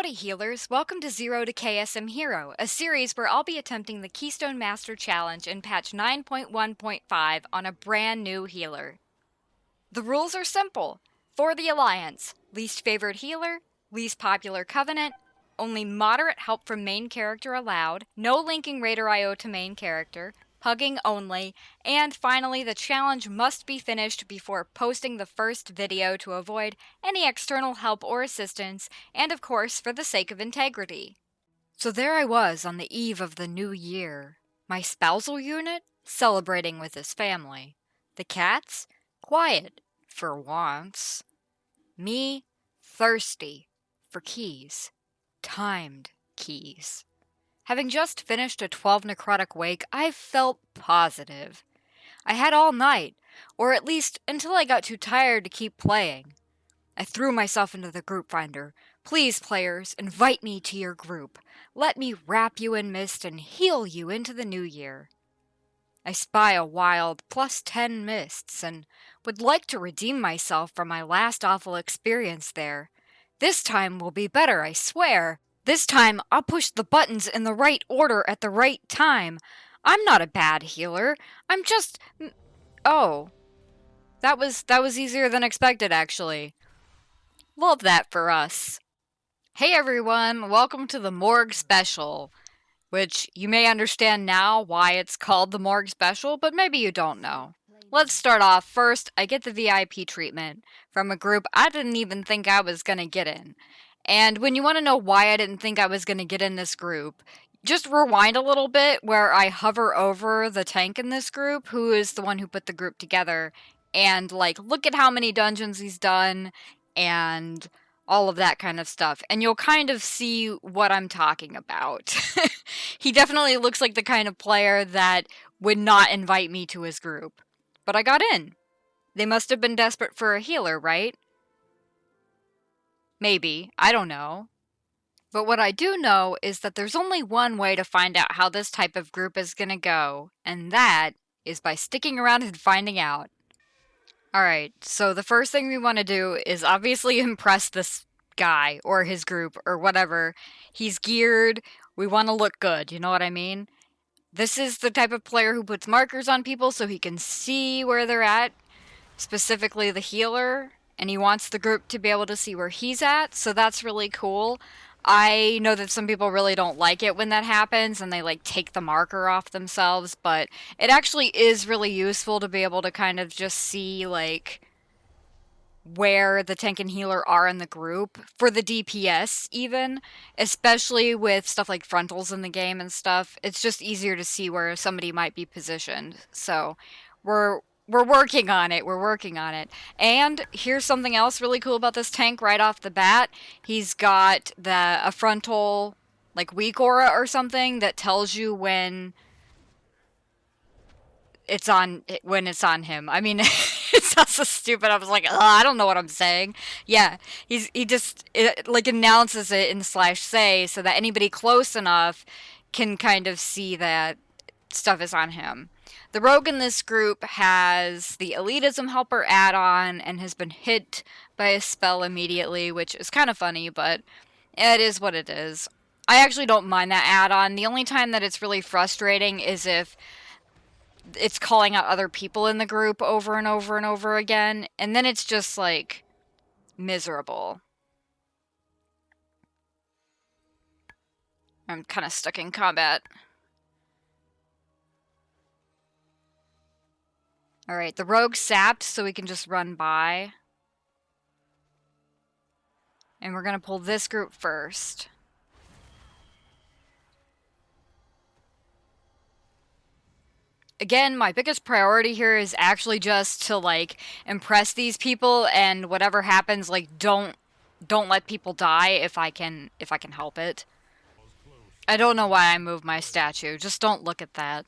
Howdy healers, welcome to Zero to KSM Hero, a series where I'll be attempting the Keystone Master Challenge in patch 9.1.5 on a brand new healer. The rules are simple. For the Alliance, least favored healer, least popular covenant, only moderate help from main character allowed, no linking raid or IO to main character, hugging only, and finally the challenge must be finished before posting the first video to avoid any external help or assistance, and of course for the sake of integrity. So there I was on the eve of the new year. My spousal unit celebrating with his family. The cats quiet for once. Me thirsty for keys. Timed keys. Having just finished a 12 necrotic wake, I felt positive. I had all night, or at least until I got too tired to keep playing. I threw myself into the group finder. Please, players, invite me to your group. Let me wrap you in mist and heal you into the new year. I spy a wild +10 mists and would like to redeem myself from my last awful experience there. This time will be better, I swear. This time, I'll push the buttons in the right order at the right time. I'm not a bad healer. I'm just... Oh. That was easier than expected, actually. Love that for us. Hey everyone, welcome to the Morg Special. Which, you may understand now why it's called the Morg Special, but maybe you don't know. Let's start off. First, I get the VIP treatment from a group I didn't even think I was gonna get in. And when you want to know why I didn't think I was going to get in this group, just rewind a little bit where I hover over the tank in this group, who is the one who put the group together, and like look at how many dungeons he's done and all of that kind of stuff. And you'll kind of see what I'm talking about. He definitely looks like the kind of player that would not invite me to his group. But I got in. They must have been desperate for a healer, right? Maybe. I don't know. But what I do know is that there's only one way to find out how this type of group is gonna go, and that is by sticking around and finding out. Alright, so the first thing we want to do is obviously impress this guy, or his group, or whatever. He's geared, we want to look good, you know what I mean? This is the type of player who puts markers on people so he can see where they're at, specifically the healer. And he wants the group to be able to see where he's at, so that's really cool. I know that some people really don't like it when that happens and they like take the marker off themselves, but it actually is really useful to be able to kind of just see like where the tank and healer are in the group, for the DPS even, especially with stuff like frontals in the game and stuff. It's just easier to see where somebody might be positioned. So we're working on it. We're working on it. And here's something else really cool about this tank right off the bat. He's got a frontal, like, weak aura or something that tells you when it's on him. I mean, it sounds so stupid. I was like, I don't know what I'm saying. Yeah, he just like announces it in /say so that anybody close enough can kind of see that stuff is on him. The rogue in this group has the Elitism Helper add-on and has been hit by a spell immediately, which is kind of funny, but it is what it is. I actually don't mind that add-on. The only time that it's really frustrating is if it's calling out other people in the group over and over and over again, and then it's just, like, miserable. I'm kind of stuck in combat. Alright, the rogue sapped, so we can just run by. And we're gonna pull this group first. Again, my biggest priority here is actually just to, like, impress these people, and whatever happens, like, don't let people die if I can help it. I don't know why I moved my statue, just don't look at that.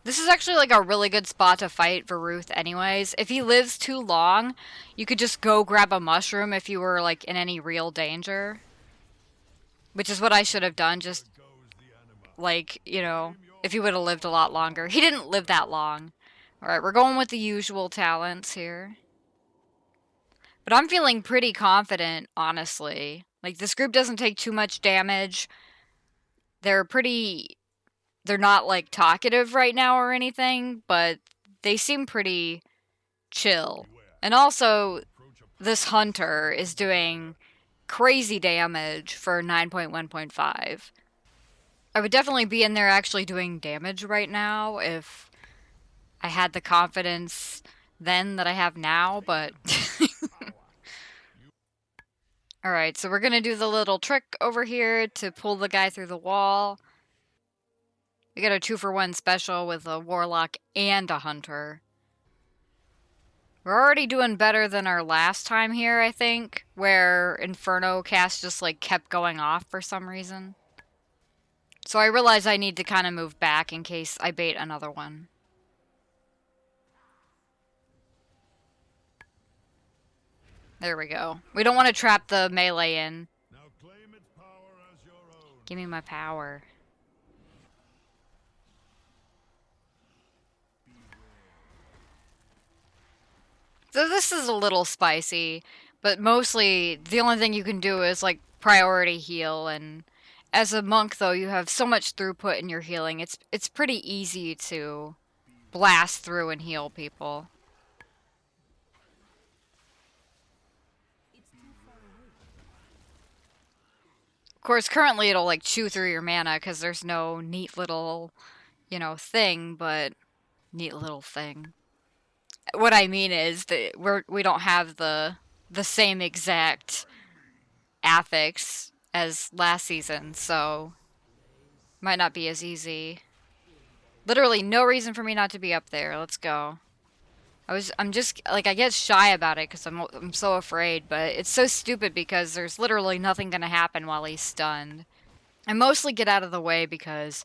This is actually like a really good spot to fight Varuth anyways. If he lives too long, you could just go grab a mushroom if you were like in any real danger. Which is what I should have done, just like, you know, if he would have lived a lot longer. He didn't live that long. Alright, we're going with the usual talents here. But I'm feeling pretty confident, honestly. Like, this group doesn't take too much damage. They're not, like, talkative right now or anything, but they seem pretty chill. And also, this hunter is doing crazy damage for 9.1.5. I would definitely be in there actually doing damage right now if I had the confidence then that I have now, but... Alright, so we're gonna do the little trick over here to pull the guy through the wall. We got a 2-for-1 special with a warlock and a hunter. We're already doing better than our last time here, I think, where Inferno cast just like kept going off for some reason. So I realize I need to kind of move back in case I bait another one. There we go. We don't want to trap the melee in. Now claim its power as your own. Give me my power. So this is a little spicy, but mostly the only thing you can do is like priority heal, and as a monk though you have so much throughput in your healing, it's pretty easy to blast through and heal people. Of course, currently it'll like chew through your mana because there's no neat little, you know, thing, but neat little thing. What I mean is that we don't have the same exact affix as last season, so might not be as easy. Literally no reason for me not to be up there. Let's go. I'm just like, I get shy about it because I'm so afraid, but it's so stupid because there's literally nothing gonna happen while he's stunned. I mostly get out of the way because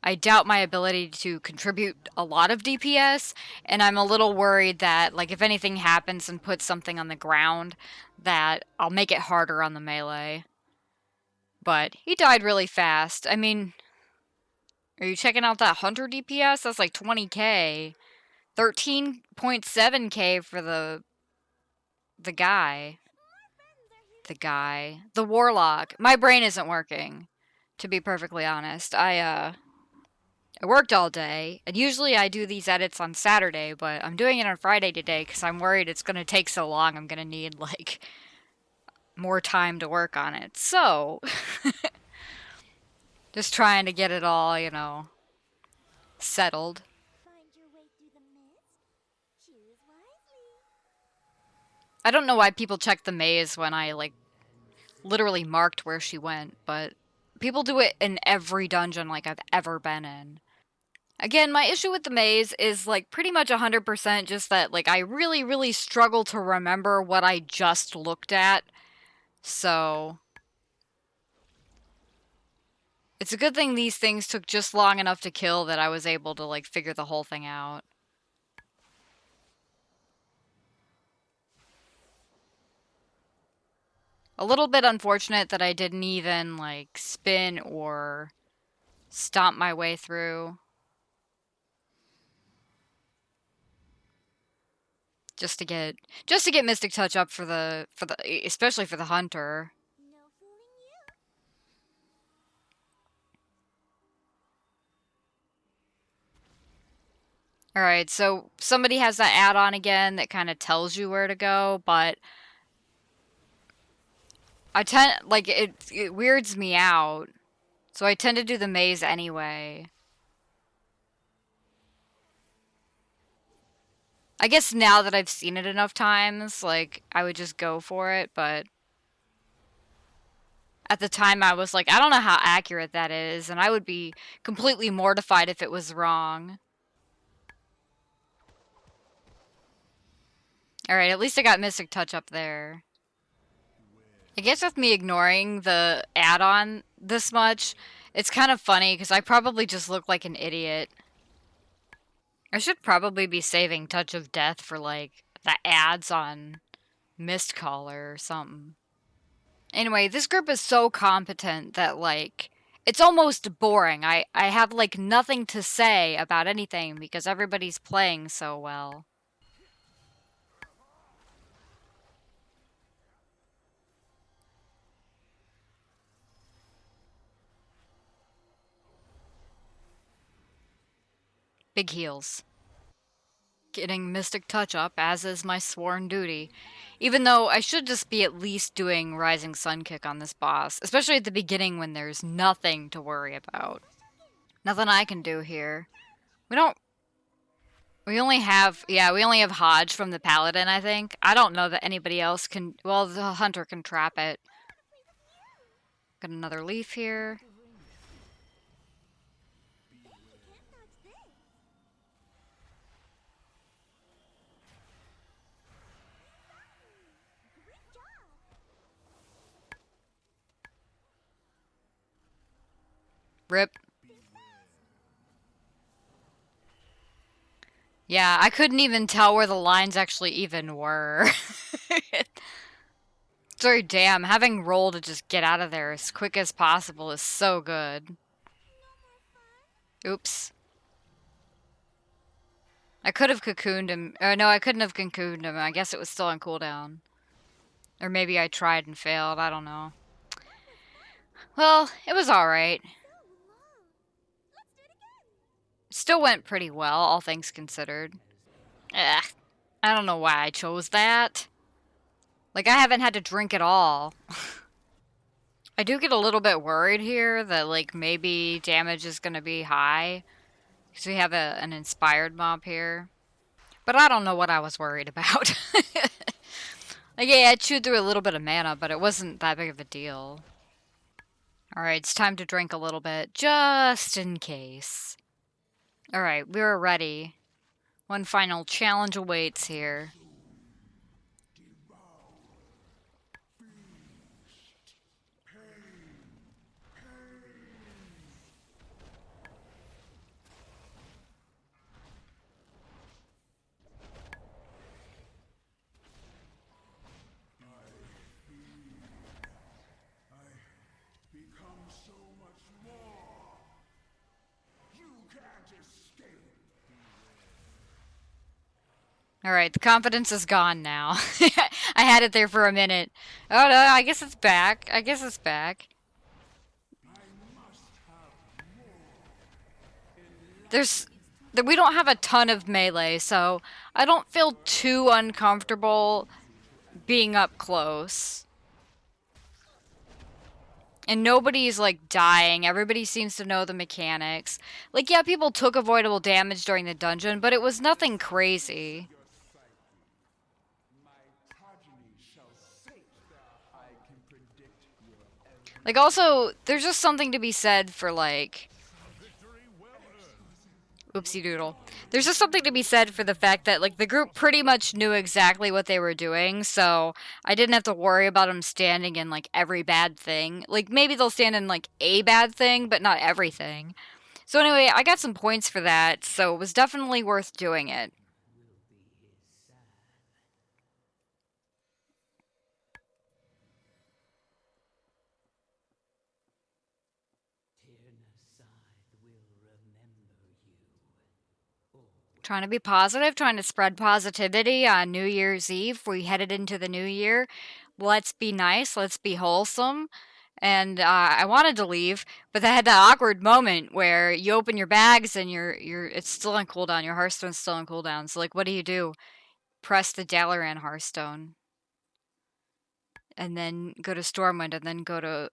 I doubt my ability to contribute a lot of DPS, and I'm a little worried that, like, if anything happens and puts something on the ground, that I'll make it harder on the melee. But he died really fast. I mean, are you checking out that Hunter DPS? That's like 20k. 13.7k for the guy. The warlock. My brain isn't working, to be perfectly honest. I worked all day, and usually I do these edits on Saturday, but I'm doing it on Friday today because I'm worried it's going to take so long. I'm going to need, like, more time to work on it. So, just trying to get it all, you know, settled. I don't know why people check the maze when I, like, literally marked where she went, but people do it in every dungeon, like, I've ever been in. Again, my issue with the maze is, like, pretty much 100% just that, like, I really, really struggle to remember what I just looked at. So, it's a good thing these things took just long enough to kill that I was able to, like, figure the whole thing out. A little bit unfortunate that I didn't even, like, spin or stomp my way through. Just to get Mystic Touch up for the especially for the hunter. Alright, so somebody has that add-on again that kind of tells you where to go, but I tend, like, it weirds me out, so I tend to do the maze anyway. I guess now that I've seen it enough times, like, I would just go for it, but at the time I was like, I don't know how accurate that is, and I would be completely mortified if it was wrong. Alright, at least I got Mystic Touch up there. I guess with me ignoring the add-on this much, it's kind of funny because I probably just look like an idiot. I should probably be saving Touch of Death for, like, the ads on Mistcaller or something. Anyway, this group is so competent that, like, it's almost boring. I have, like, nothing to say about anything because everybody's playing so well. Big heals. Getting Mystic Touch up, as is my sworn duty. Even though I should just be at least doing Rising Sun Kick on this boss, especially at the beginning when there's nothing to worry about. Nothing I can do here. We only have Hodge from the Paladin, I think. I don't know that anybody else can, well, the Hunter can trap it. Got another leaf here. Rip. Yeah, I couldn't even tell where the lines actually even were. Sorry, damn, having roll to just get out of there as quick as possible is so good. Oops. I could have cocooned him. No, I couldn't have cocooned him. I guess it was still on cooldown. Or maybe I tried and failed. I don't know. Well, it was alright. Still went pretty well, all things considered. Ugh. I don't know why I chose that. Like, I haven't had to drink at all. I do get a little bit worried here that, like, maybe damage is going to be high. Because we have an inspired mob here. But I don't know what I was worried about. Like, yeah, I chewed through a little bit of mana, but it wasn't that big of a deal. Alright, it's time to drink a little bit, just in case. Alright, we're ready. One final challenge awaits here. Alright, the confidence is gone now. I had it there for a minute. Oh no, I guess it's back. I guess it's back. We don't have a ton of melee, so I don't feel too uncomfortable being up close. And nobody's, like, dying. Everybody seems to know the mechanics. Like, yeah, people took avoidable damage during the dungeon, but it was nothing crazy. Like, also, there's just something to be said for, like... Oopsie doodle. There's just something to be said for the fact that, like, the group pretty much knew exactly what they were doing, so I didn't have to worry about them standing in, like, every bad thing. Like, maybe they'll stand in, like, a bad thing, but not everything. So anyway, I got some points for that, so it was definitely worth doing it. Trying to be positive, trying to spread positivity on New Year's Eve. We headed into the new year. Let's be nice. Let's be wholesome. And I wanted to leave, but I had that awkward moment where you open your bags and it's still on cooldown. Your Hearthstone's still on cooldown. So, like, what do? Press the Dalaran Hearthstone. And then go to Stormwind and then go to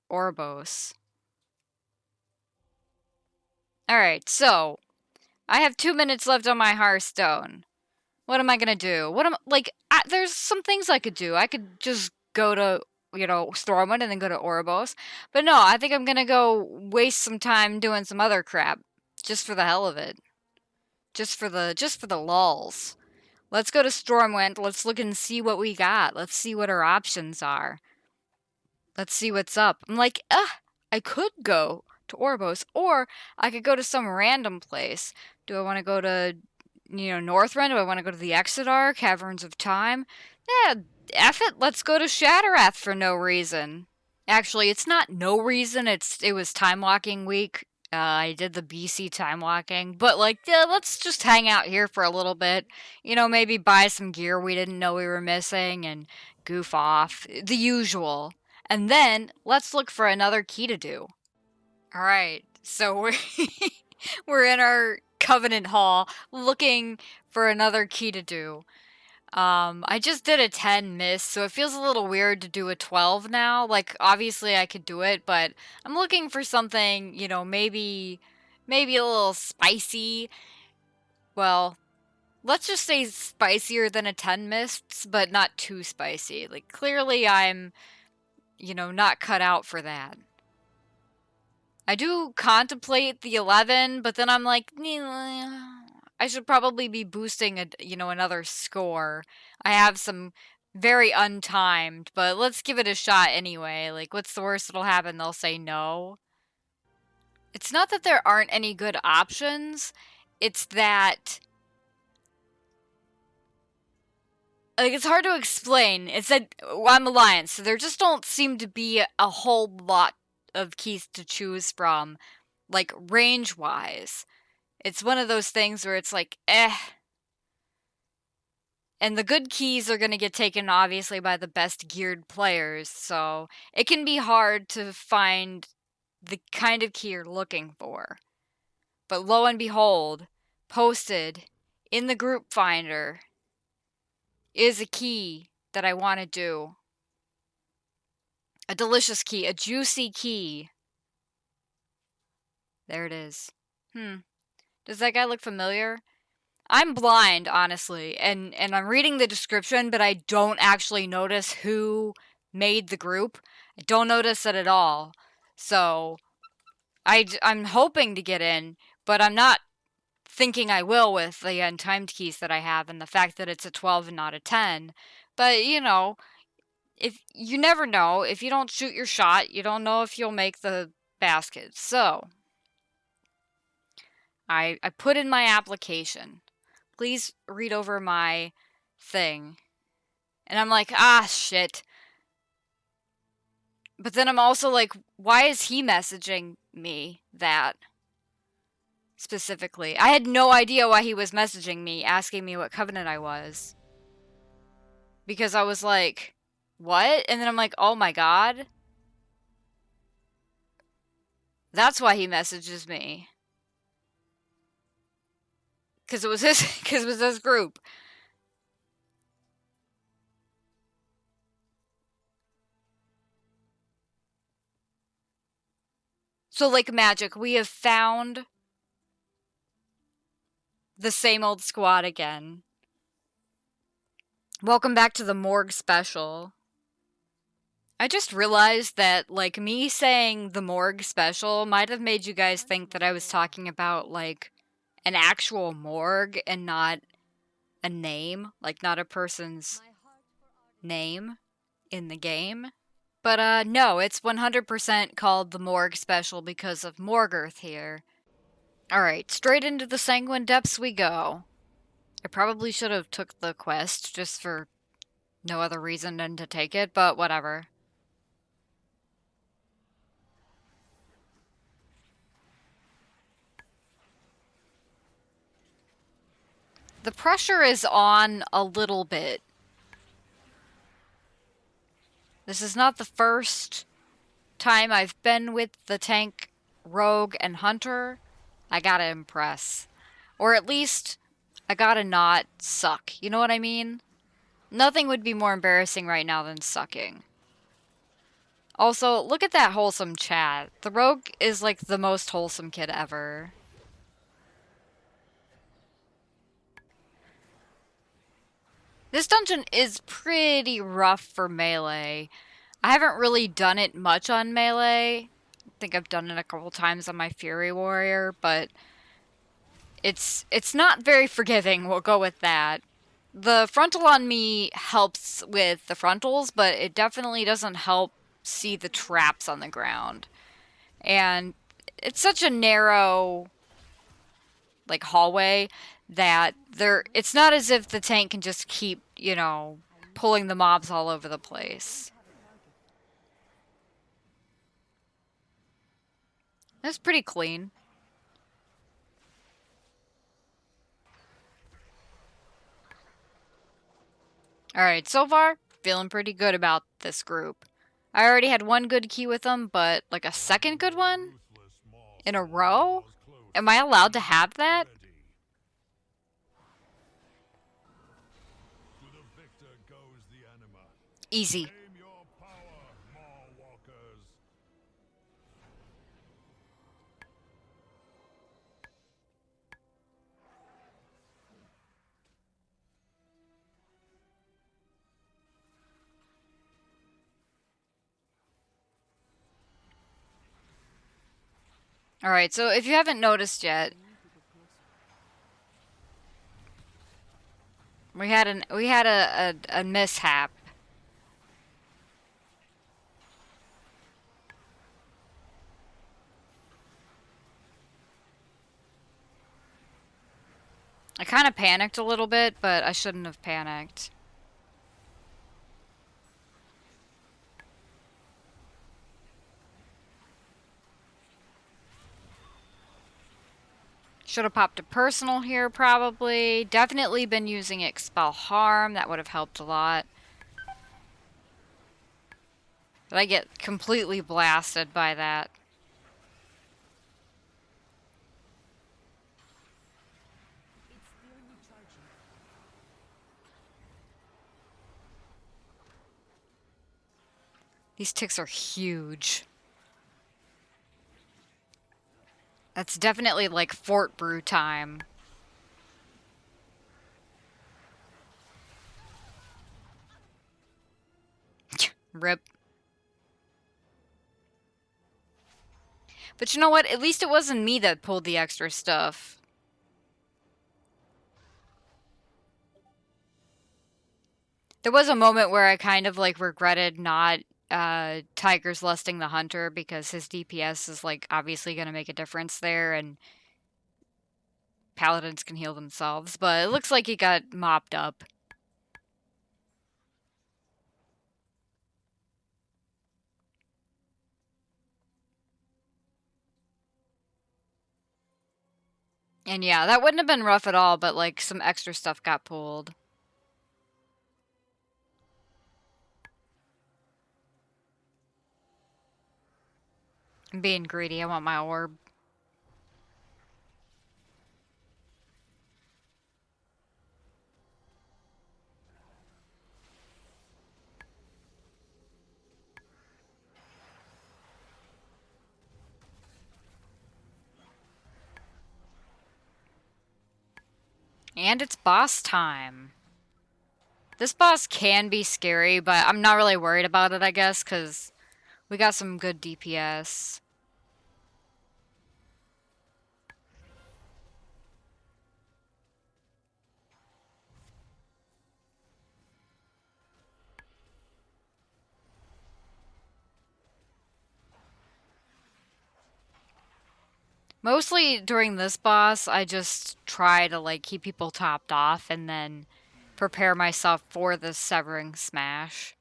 Oribos. Alright, so... I have 2 minutes left on my Hearthstone. What am I gonna do? There's some things I could do. I could just go to, Stormwind and then go to Oribos. But no, I think I'm gonna go waste some time doing some other crap. Just for the hell of it. Just for the lulz. Let's go to Stormwind. Let's look and see what we got. Let's see what our options are. Let's see what's up. I'm like, I could go to Oribos, or I could go to some random place. Do I want to go to, Northrend? Do I want to go to the Exodar, Caverns of Time? Yeah, F it, let's go to Shattrath for no reason. Actually, it's not no reason, it was time walking week. I did the BC time walking, but let's just hang out here for a little bit. Maybe buy some gear we didn't know we were missing and goof off. The usual. And then, let's look for another key to do. Alright, so we're in our Covenant Hall looking for another key to do. I just did a 10 miss, so it feels a little weird to do a 12 now. Like, obviously I could do it, but I'm looking for something, you know, maybe a little spicy. Well, let's just say spicier than a 10 miss, but not too spicy. Like, clearly I'm, you know, not cut out for that. I do contemplate the 11, but then I'm like, I should probably be boosting another score. I have some very untimed, but let's give it a shot anyway. Like, what's the worst that'll happen? They'll say no. It's not that there aren't any good options. It's that, like, it's hard to explain. It's that I'm Alliance, so there just don't seem to be a whole lot of keys to choose from, like, range-wise. It's one of those things where it's like, eh. And the good keys are going to get taken, obviously, by the best geared players, so it can be hard to find the kind of key you're looking for. But lo and behold, posted in the group finder is a key that I want to do. A delicious key, a juicy key. There it is. Does that guy look familiar? I'm blind, honestly, and I'm reading the description, but I don't actually notice who made the group. I don't notice it at all. So, I'm hoping to get in, but I'm not thinking I will with the untimed keys that I have and the fact that it's a 12 and not a 10. But, you know, if you never know. If you don't shoot your shot, you don't know if you'll make the basket. So, I put in my application. Please read over my thing. And I'm like, ah, shit. But then I'm also like, why is he messaging me that specifically? I had no idea why he was messaging me, asking me what covenant I was. Because I was like, what? And then I'm like, oh my god. That's why he messages me. Because it was his group. So, like magic, we have found the same old squad again. Welcome back to the Morg special. I just realized that, like, me saying the Morg special might have made you guys think that I was talking about, like, an actual morgue and not a name, like not a person's name in the game. But no, it's 100% called the Morg special because of Morgurth here. Alright, straight into the Sanguine Depths we go. I probably should have took the quest just for no other reason than to take it, but whatever. The pressure is on a little bit. This is not the first time I've been with the tank, rogue, and hunter. I gotta impress. Or at least, I gotta not suck. You know what I mean? Nothing would be more embarrassing right now than sucking. Also, look at that wholesome chat. The rogue is like the most wholesome kid ever. This dungeon is pretty rough for melee. I haven't really done it much on melee. I think I've done it a couple times on my Fury Warrior, but it's not very forgiving, we'll go with that. The frontal on me helps with the frontals, but it definitely doesn't help see the traps on the ground. And it's such a narrow, like, hallway that it's not as if the tank can just keep, you know, pulling the mobs all over the place. That's pretty clean. Alright, so far, feeling pretty good about this group. I already had one good key with them, but like a second good one? In a row? Am I allowed to have that? Easy. Claim your power, Maw Walkers. Alright, so if you haven't noticed yet, we had a mishap. I kind of panicked a little bit, but I shouldn't have panicked. Should have popped a personal here, probably. Definitely been using Expel Harm. That would have helped a lot. But I get completely blasted by that. These ticks are huge. That's definitely like Fort Brew time. Rip. But you know what? At least it wasn't me that pulled the extra stuff. There was a moment where I kind of like regretted not Tiger's lusting the hunter because his DPS is like obviously going to make a difference there, and paladins can heal themselves, but it looks like he got mopped up. And yeah, that wouldn't have been rough at all, but like some extra stuff got pulled. I'm being greedy, I want my orb. And it's boss time. This boss can be scary, but I'm not really worried about it, I guess, because we got some good DPS. Mostly during this boss, I just try to like keep people topped off and then prepare myself for the Severing Smash.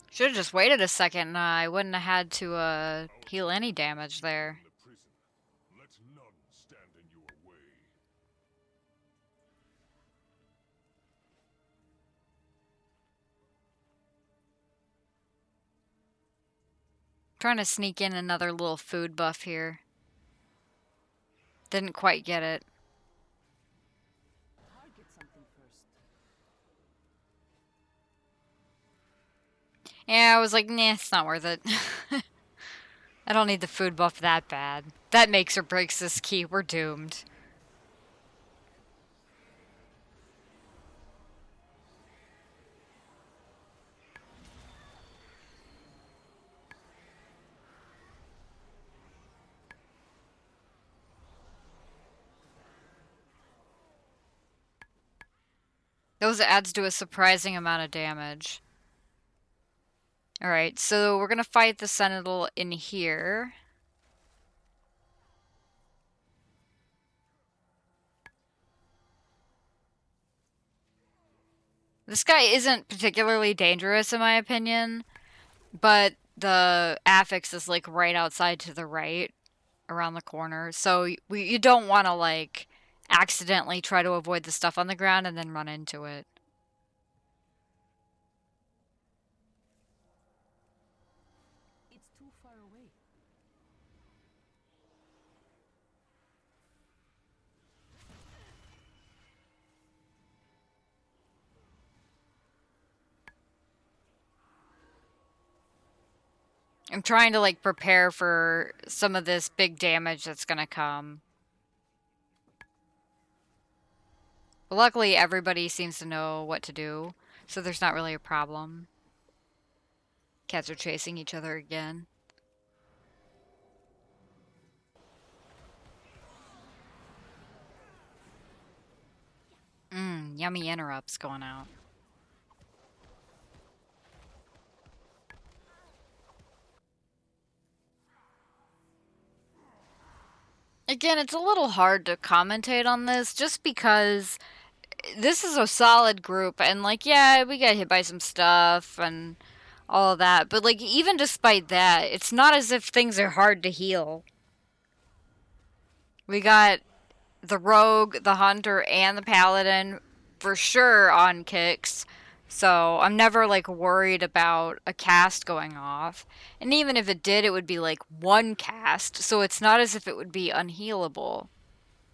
Should have just waited a second and I wouldn't have had to heal any damage there. Let none stand in your way. Trying to sneak in another little food buff here. Didn't quite get it. Yeah, I was like, nah, it's not worth it. I don't need the food buff that bad. That makes or breaks this key. We're doomed. Those adds do a surprising amount of damage. Alright, so we're gonna fight the Sentinel in here. This guy isn't particularly dangerous in my opinion, but the affix is like right outside to the right, around the corner. So you don't want to like accidentally try to avoid the stuff on the ground and then run into it. It's too far away. I'm trying to, like, prepare for some of this big damage that's gonna come. But luckily, everybody seems to know what to do, so there's not really a problem. Cats are chasing each other again. Yummy interrupts going out. Again, it's a little hard to commentate on this just because this is a solid group and, like, yeah, we got hit by some stuff and all of that, but, like, even despite that, it's not as if things are hard to heal. We got the rogue, the hunter, and the paladin for sure on kicks. So I'm never, like, worried about a cast going off. And even if it did, it would be like one cast. So it's not as if it would be unhealable.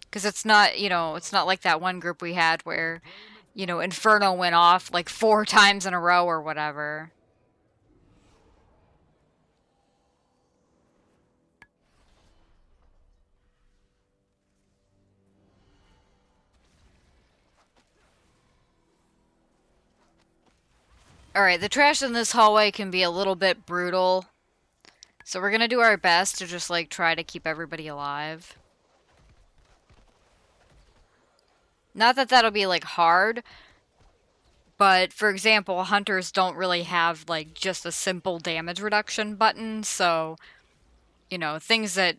Because it's not, you know, it's not like that one group we had where, you know, Inferno went off like 4 times in a row or whatever. Alright, the trash in this hallway can be a little bit brutal. So we're gonna do our best to just, like, try to keep everybody alive. Not that that'll be, like, hard, but, for example, hunters don't really have, like, just a simple damage reduction button, so, you know, things that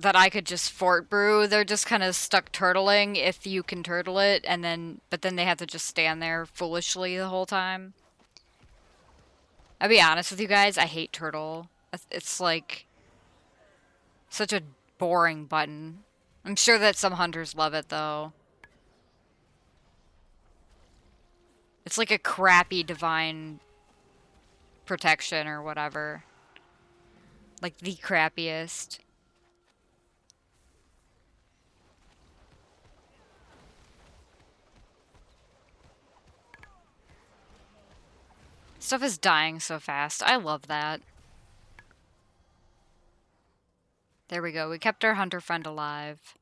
I could just fort brew, they're just kind of stuck turtling if you can turtle it, and then, but then they have to just stand there foolishly the whole time. I'll be honest with you guys, I hate turtle. It's, like, such a boring button. I'm sure that some hunters love it, though. It's like a crappy divine protection or whatever. Like, the crappiest. Stuff is dying so fast. I love that. There we go. We kept our hunter friend alive.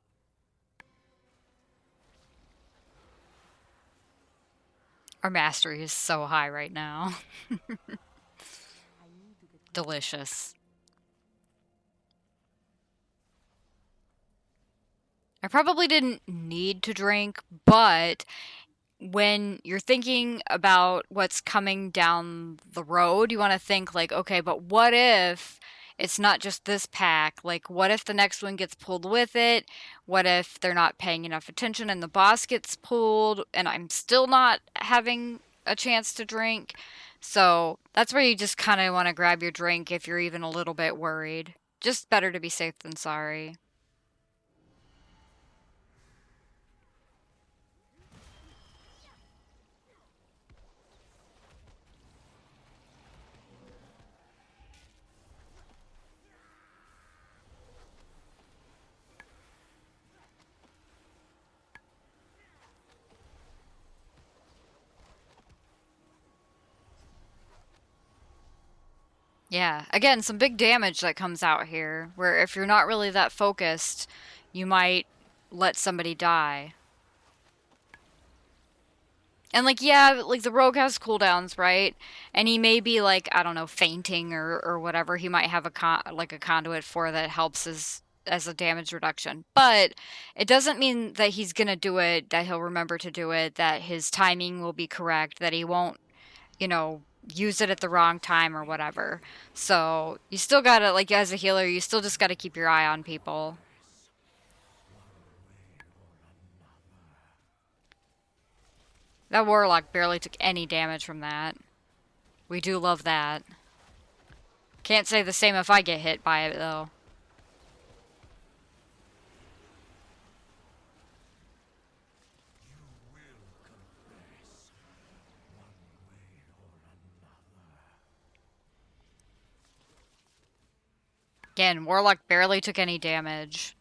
Our mastery is so high right now. Delicious. I probably didn't need to drink, but when you're thinking about what's coming down the road, you want to think, like, okay, but what if it's not just this pack? Like, what if the next one gets pulled with it? What if they're not paying enough attention and the boss gets pulled and I'm still not having a chance to drink? So that's where you just kind of want to grab your drink if you're even a little bit worried. Just better to be safe than sorry. Yeah, again, some big damage that comes out here, where if you're not really that focused, you might let somebody die. And, like, yeah, like, the rogue has cooldowns, right? And he may be, like, I don't know, fainting or whatever. He might have a conduit for that helps as a damage reduction. But it doesn't mean that he's gonna do it, that he'll remember to do it, that his timing will be correct, that he won't, you know, use it at the wrong time or whatever. So you still gotta, like, as a healer, you still just gotta keep your eye on people. That warlock barely took any damage from that. We do love that. Can't say the same if I get hit by it, though. Again, warlock barely took any damage.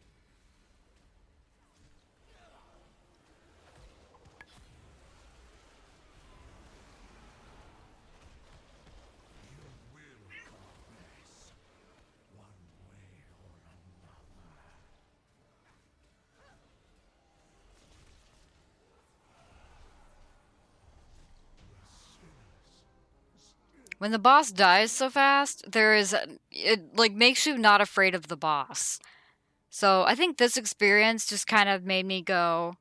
When the boss dies so fast, it like makes you not afraid of the boss. So I think this experience just kind of made me go,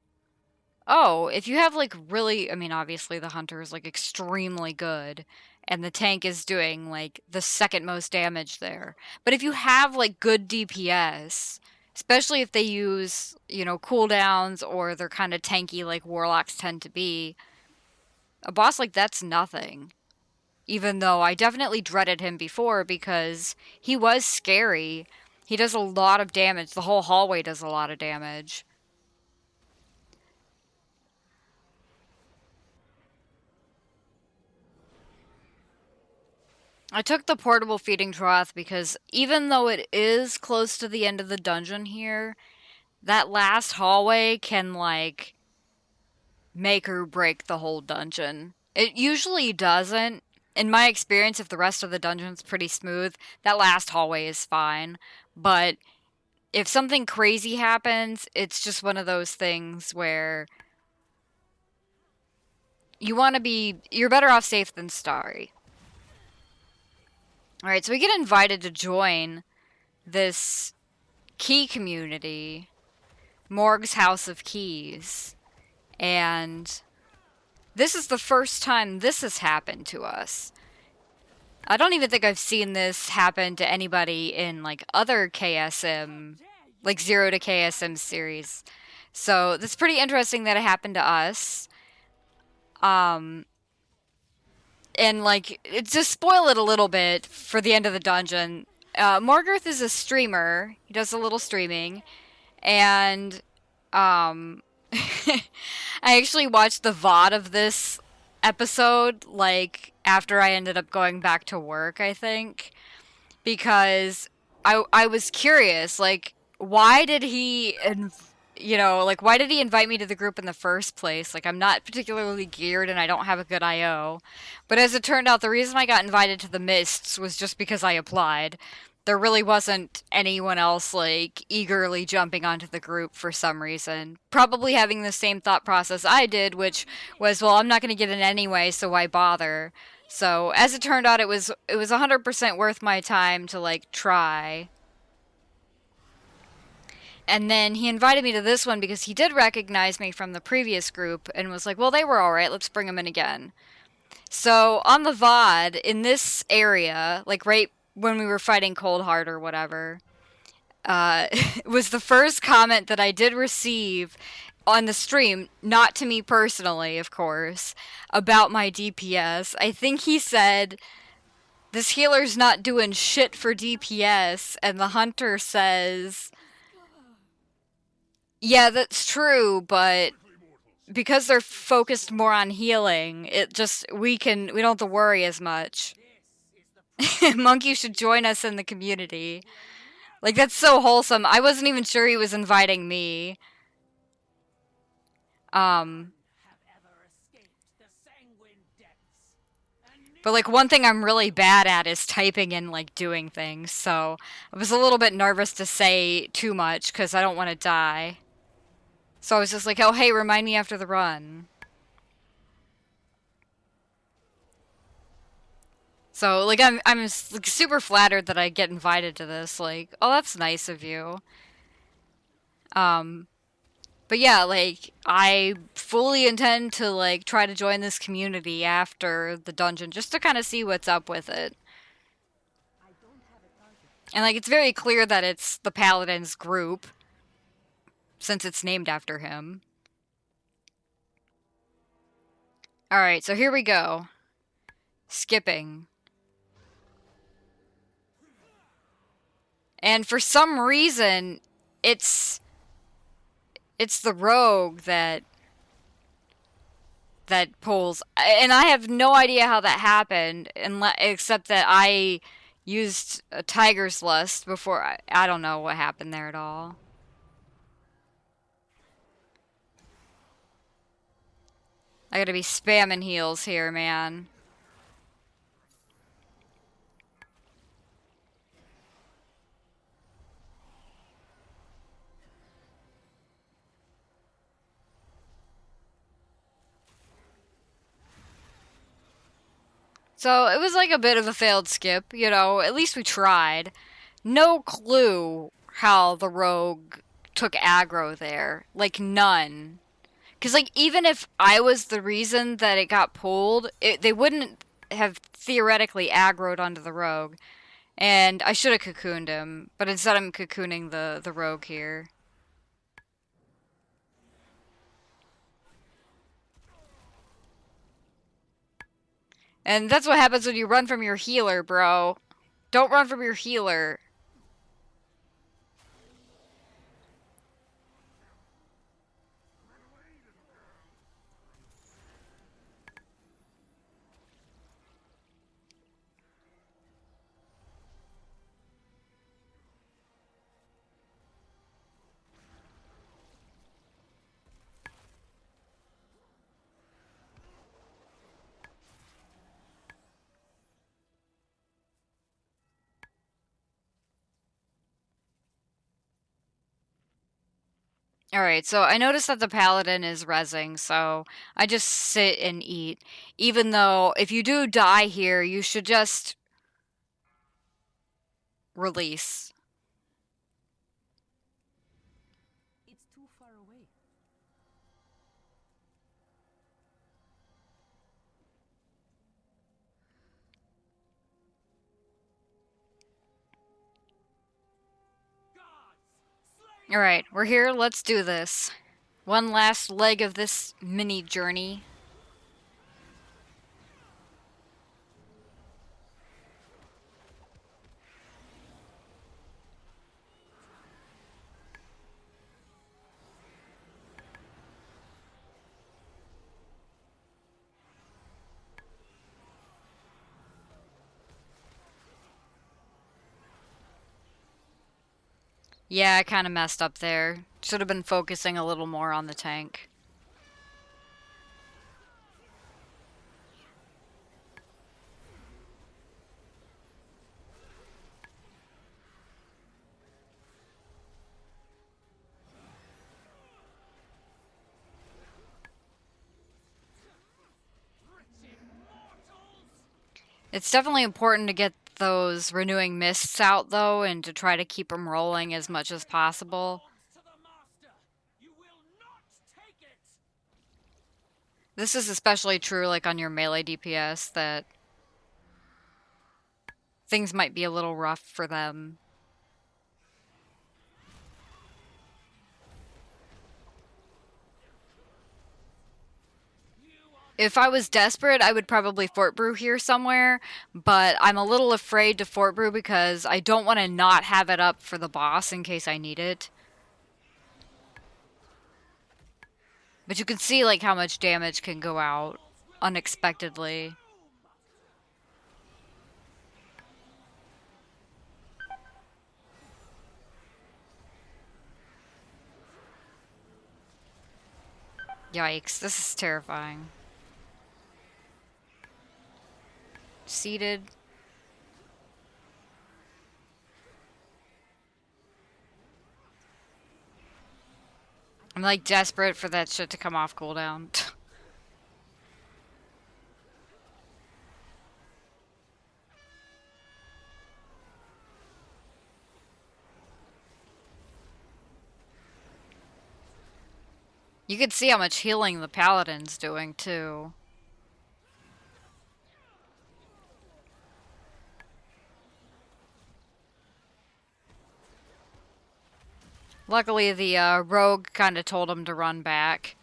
oh, if you have like really, I mean, obviously the hunter is like extremely good and the tank is doing like the second most damage there. But if you have like good DPS, especially if they use, cooldowns or they're kind of tanky like warlocks tend to be, a boss like that's nothing. Even though I definitely dreaded him before because he was scary. He does a lot of damage. The whole hallway does a lot of damage. I took the portable feeding trough because even though it is close to the end of the dungeon here, that last hallway can, like, make or break the whole dungeon. It usually doesn't. In my experience, if the rest of the dungeon's pretty smooth, that last hallway is fine. But if something crazy happens, it's just one of those things where you're better off safe than sorry. Alright, so we get invited to join this key community, Morg's House of Keys, and this is the first time this has happened to us. I don't even think I've seen this happen to anybody in, like, other KSM, like, 0 to KSM series. So, that's pretty interesting that it happened to us. And, like, to spoil it a little bit for the end of the dungeon, Morgarth is a streamer. He does a little streaming. And, I actually watched the VOD of this episode, like, after I ended up going back to work, I think. Because I was curious, like, why did he why did he invite me to the group in the first place? Like, I'm not particularly geared and I don't have a good IO. But as it turned out, the reason I got invited to the Mists was just because I applied. There really wasn't anyone else, like, eagerly jumping onto the group for some reason. Probably having the same thought process I did, which was, well, I'm not going to get in anyway, so why bother? So, as it turned out, it was 100% worth my time to, like, try. And then he invited me to this one because he did recognize me from the previous group and was like, well, they were alright, let's bring them in again. So, on the VOD, in this area, like right when we were fighting Coldheart or whatever, was the first comment that I did receive on the stream, not to me personally, of course, about my DPS. I think he said, this healer's not doing shit for DPS, and the hunter says, yeah, that's true, but because they're focused more on healing, we don't have to worry as much. Monkey should join us in the community. Like, that's so wholesome. I wasn't even sure he was inviting me. But, like, one thing I'm really bad at is typing and, like, doing things, so I was a little bit nervous to say too much, because I don't want to die. So I was just like, oh, hey, remind me after the run. So, like, I'm like, super flattered that I get invited to this. Like, oh, that's nice of you. But yeah, like, I fully intend to, like, try to join this community after the dungeon, just to kind of see what's up with it. And, like, it's very clear that it's the Paladin's group, since it's named after him. Alright, so here we go. Skipping. And for some reason, it's the rogue that pulls, and I have no idea how that happened, except that I used a Tiger's Lust before. I don't know what happened there at all. I gotta be spamming heals here, man. So it was like a bit of a failed skip, you know, at least we tried. No clue how the rogue took aggro there. Like, none. Because, like, even if I was the reason that it got pulled, they wouldn't have theoretically aggroed onto the rogue. And I should have cocooned him, but instead I'm cocooning the rogue here. And that's what happens when you run from your healer, bro. Don't run from your healer. Alright, so I noticed that the paladin is rezzing, so I just sit and eat. Even though, if you do die here, you should just release. It's too far away. Alright, we're here, let's do this. One last leg of this mini journey. Yeah, I kind of messed up there. Should have been focusing a little more on the tank. It's definitely important to get those renewing mists out, though, and to try to keep them rolling as much as possible. This is especially true, like, on your melee DPS, that things might be a little rough for them. If I was desperate, I would probably Fort Brew here somewhere, but I'm a little afraid to Fort Brew because I don't want to not have it up for the boss in case I need it. But you can see, like, how much damage can go out unexpectedly. Yikes, this is terrifying. Seated. I'm like desperate for that shit to come off cooldown. You can see how much healing the paladin's doing too. Luckily, the rogue kind of told him to run back.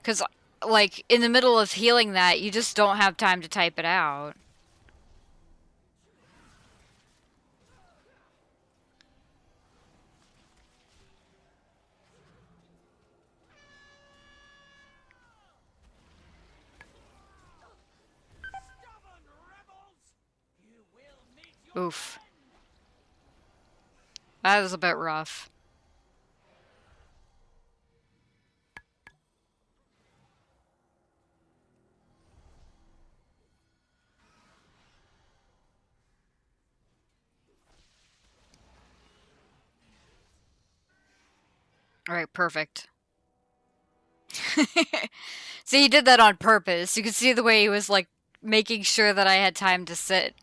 Because, like, in the middle of healing that, you just don't have time to type it out. Oof. That was a bit rough. Alright, perfect. See, he did that on purpose. You could see the way he was, like, making sure that I had time to sit.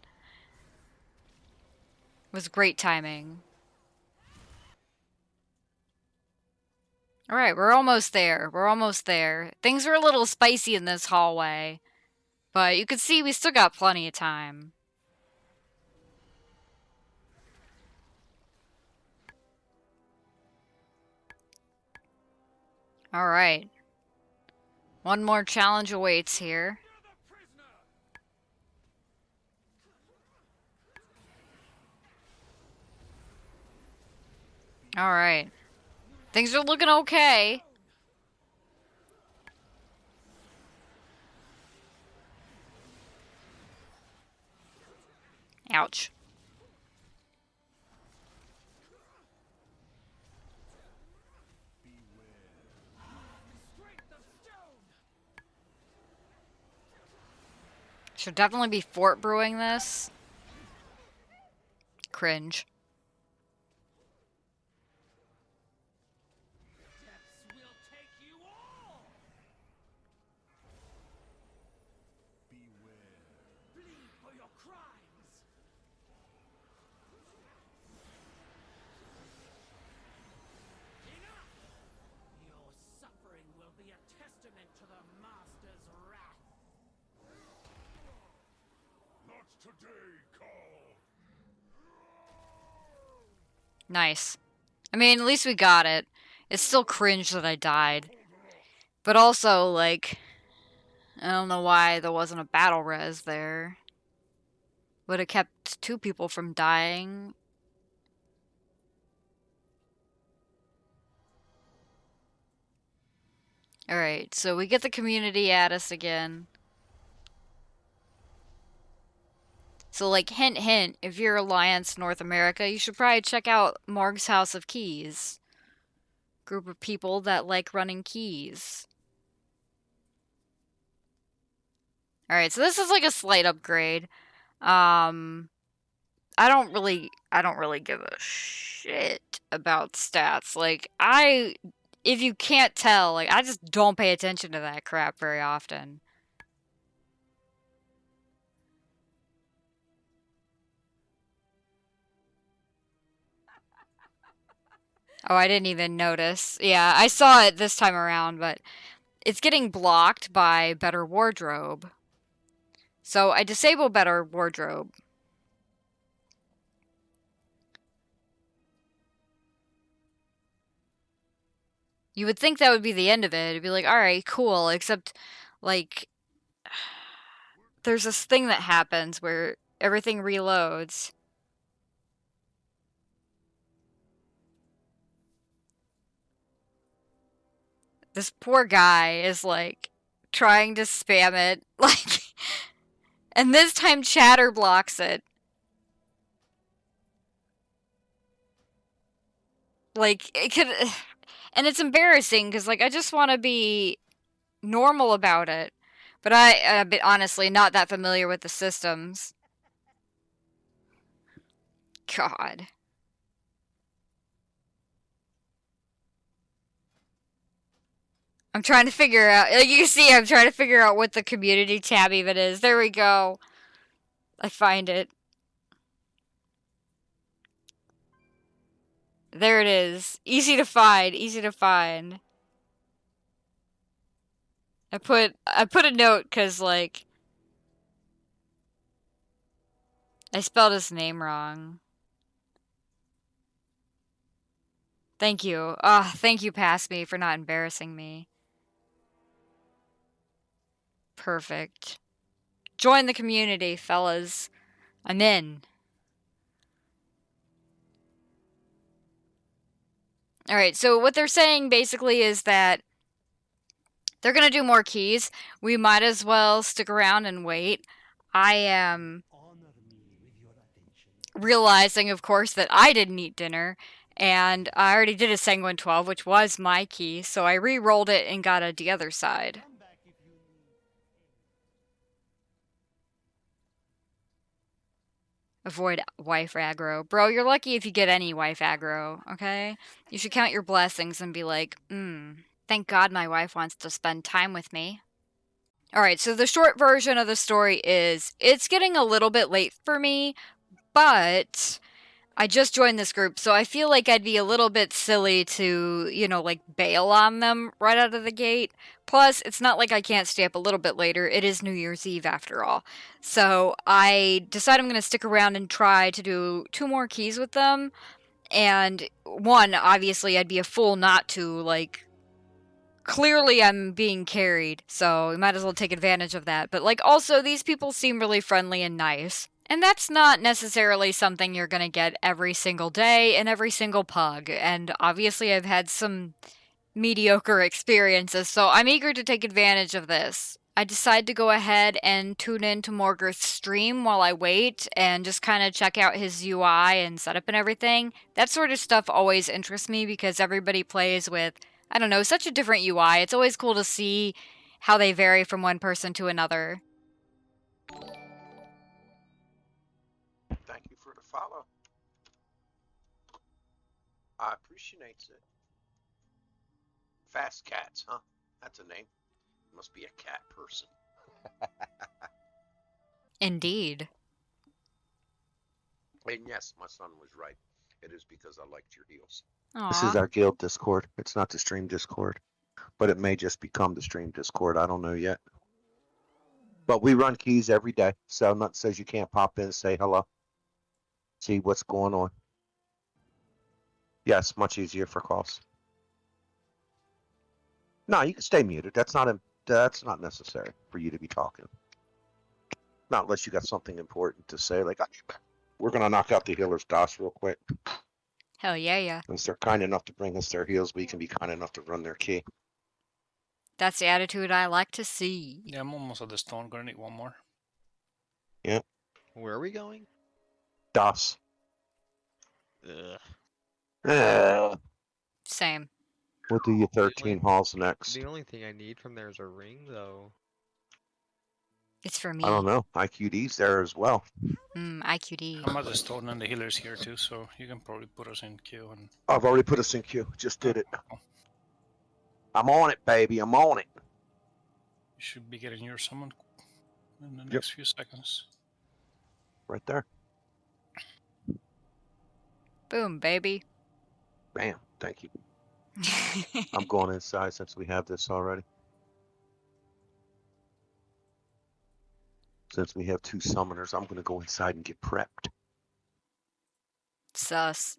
It was great timing. Alright, we're almost there. We're almost there. Things are a little spicy in this hallway. But you can see we still got plenty of time. Alright. One more challenge awaits here. Alright. Things are looking okay. Ouch. Should definitely be fort brewing this. Cringe. Nice. I mean, at least we got it. It's still cringe that I died. But also, like, I don't know why there wasn't a battle res there. Would have kept 2 people from dying. Alright, so we get the community at us again. So, like, hint, hint, if you're Alliance North America, you should probably check out Morg's House of Keys. Group of people that like running keys. Alright, so this is like a slight upgrade. I don't really give a shit about stats. Like, if you can't tell, like, I just don't pay attention to that crap very often. Oh, I didn't even notice. Yeah, I saw it this time around, but it's getting blocked by Better Wardrobe. So I disable Better Wardrobe. You would think that would be the end of it. It'd be like, alright, cool, except, like, there's this thing that happens where everything reloads. This poor guy is, like, trying to spam it, like, and this time chatter blocks it. Like, it could, and it's embarrassing, because, like, I just want to be normal about it. But I'm honestly not that familiar with the systems. God. I'm trying to figure out, like you can see, I'm trying to figure out what the community tab even is. There we go. I find it. There it is. Easy to find, easy to find. I put a note because, like, I spelled his name wrong. Thank you. Thank you, Past Me, for not embarrassing me. Perfect. Join the community, fellas. I'm in. Alright, so what they're saying basically is that they're gonna do more keys. We might as well stick around and wait. I am realizing, of course, that I didn't eat dinner, and I already did a Sanguine 12, which was my key, so I re-rolled it and got the other side. Avoid wife aggro. Bro, you're lucky if you get any wife aggro, okay? You should count your blessings and be like, thank God my wife wants to spend time with me. Alright, so the short version of the story is it's getting a little bit late for me, but I just joined this group, so I feel like I'd be a little bit silly to, like bail on them right out of the gate. Plus, it's not like I can't stay up a little bit later. It is New Year's Eve after all. So I decide I'm going to stick around and try to do 2 more keys with them. And one, obviously, I'd be a fool not to, like, clearly I'm being carried, so we might as well take advantage of that. But, like, also, these people seem really friendly and nice. And that's not necessarily something you're gonna get every single day in every single pug. And obviously, I've had some mediocre experiences, so I'm eager to take advantage of this. I decide to go ahead and tune into Morger's stream while I wait and just kind of check out his UI and setup and everything. That sort of stuff always interests me because everybody plays with, I don't know, such a different UI. It's always cool to see how they vary from one person to another. Thank you for the follow. I appreciate it. Fast Cats, huh? That's a name. Must be a cat person. Indeed. And yes, my son was right. It is because I liked your heels. Aww. This is our guild Discord. It's not the stream Discord, but it may just become the stream Discord. I don't know yet. But we run keys every day, so nothing says you can't pop in and say hello. See what's going on. Yes, much easier for calls. No, you can stay muted. That's not necessary for you to be talking. Not unless you got something important to say, like, we're going to knock out the healer's DOS real quick. Hell yeah. Since they're kind enough to bring us their heals, we can be kind enough to run their key. That's the attitude I like to see. Yeah, I'm almost at the stone. Gonna need one more. Yeah. Where are we going? DOS. Same. We'll do you 13 halls next. The only thing I need from there is a ring, though. It's for me. I don't know. IQD's there as well. IQD. I'm at the stone and the healer's here too, so you can probably put us in queue. And I've already put us in queue. Just did it. I'm on it, baby. I'm on it. You should be getting your summon in the next few seconds. Right there. Boom, baby. Bam. Thank you. I'm going inside since we have this already. Since we have 2 summoners, I'm going to go inside and get prepped. Sus.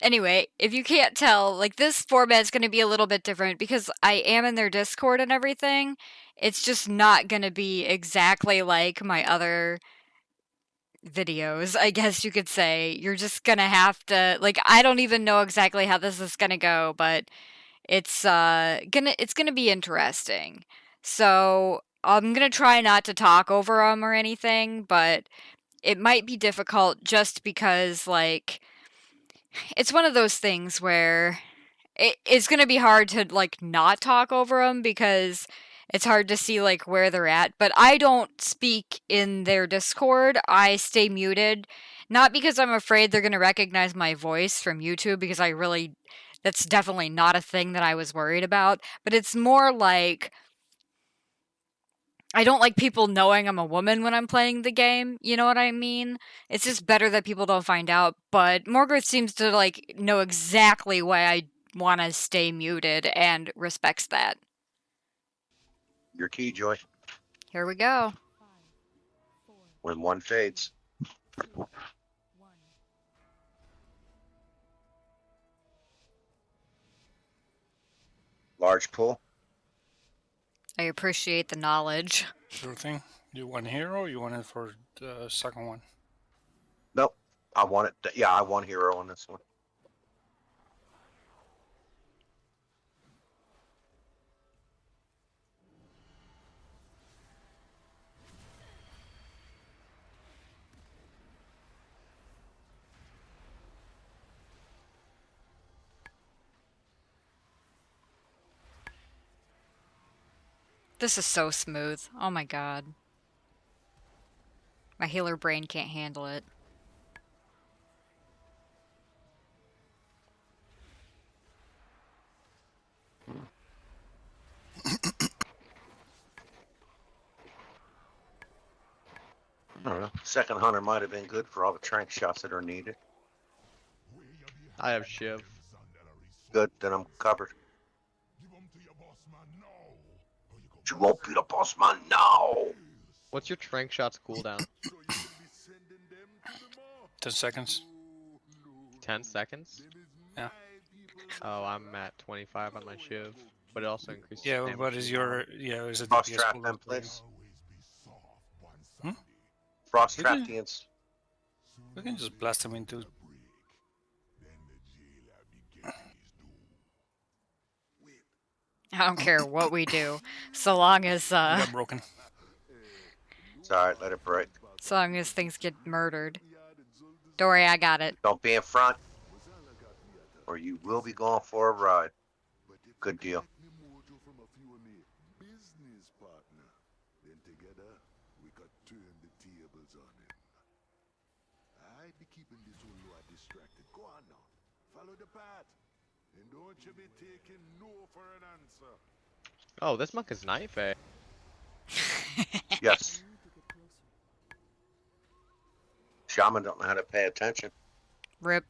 Anyway, if you can't tell, like, this format's going to be a little bit different because I am in their Discord and everything. It's just not going to be exactly like my other videos, I guess you could say. You're just going to have to, like, I don't even know exactly how this is going to go, but it's gonna be interesting. So I'm gonna try not to talk over them or anything, but it might be difficult just because, like, it's one of those things where it's gonna be hard to, like, not talk over them because it's hard to see, like, where they're at. But I don't speak in their Discord. I stay muted. Not because I'm afraid they're gonna recognize my voice from YouTube, because that's definitely not a thing that I was worried about. But it's more like, I don't like people knowing I'm a woman when I'm playing the game. You know what I mean? It's just better that people don't find out. But Morgoth seems to, like, know exactly why I want to stay muted and respects that. Your key, Joy. Here we go. When one fades. Large pull. I appreciate the knowledge. Sure thing. You want hero or you want it for the second one? Nope. I want it. Yeah, I want hero on this one. This is so smooth. Oh my god. My healer brain can't handle it. Second hunter might have been good for all the trank shots that are needed. I have Shiv. Good, then I'm covered. You won't be the boss man now. What's your trank shots cooldown? 10 seconds. 10 seconds? Yeah. Oh, I'm at 25 on my Shiv, but it also increases Yeah, damage. what is your... Yeah, is it Frost DPS trap cooldown them, for you? please. Frost We trap can- the ins. We can just blast them into... I don't care what we do, so long as We got broken. It's alright, let it break. so long as things get murdered. Don't worry, I got it. Don't be in front, or you will be going for a ride. Good deal. Follow the path, and don't you be taking no for an answer. Oh, this monk is knife, eh? Yes. Shaman don't know how to pay attention. Rip.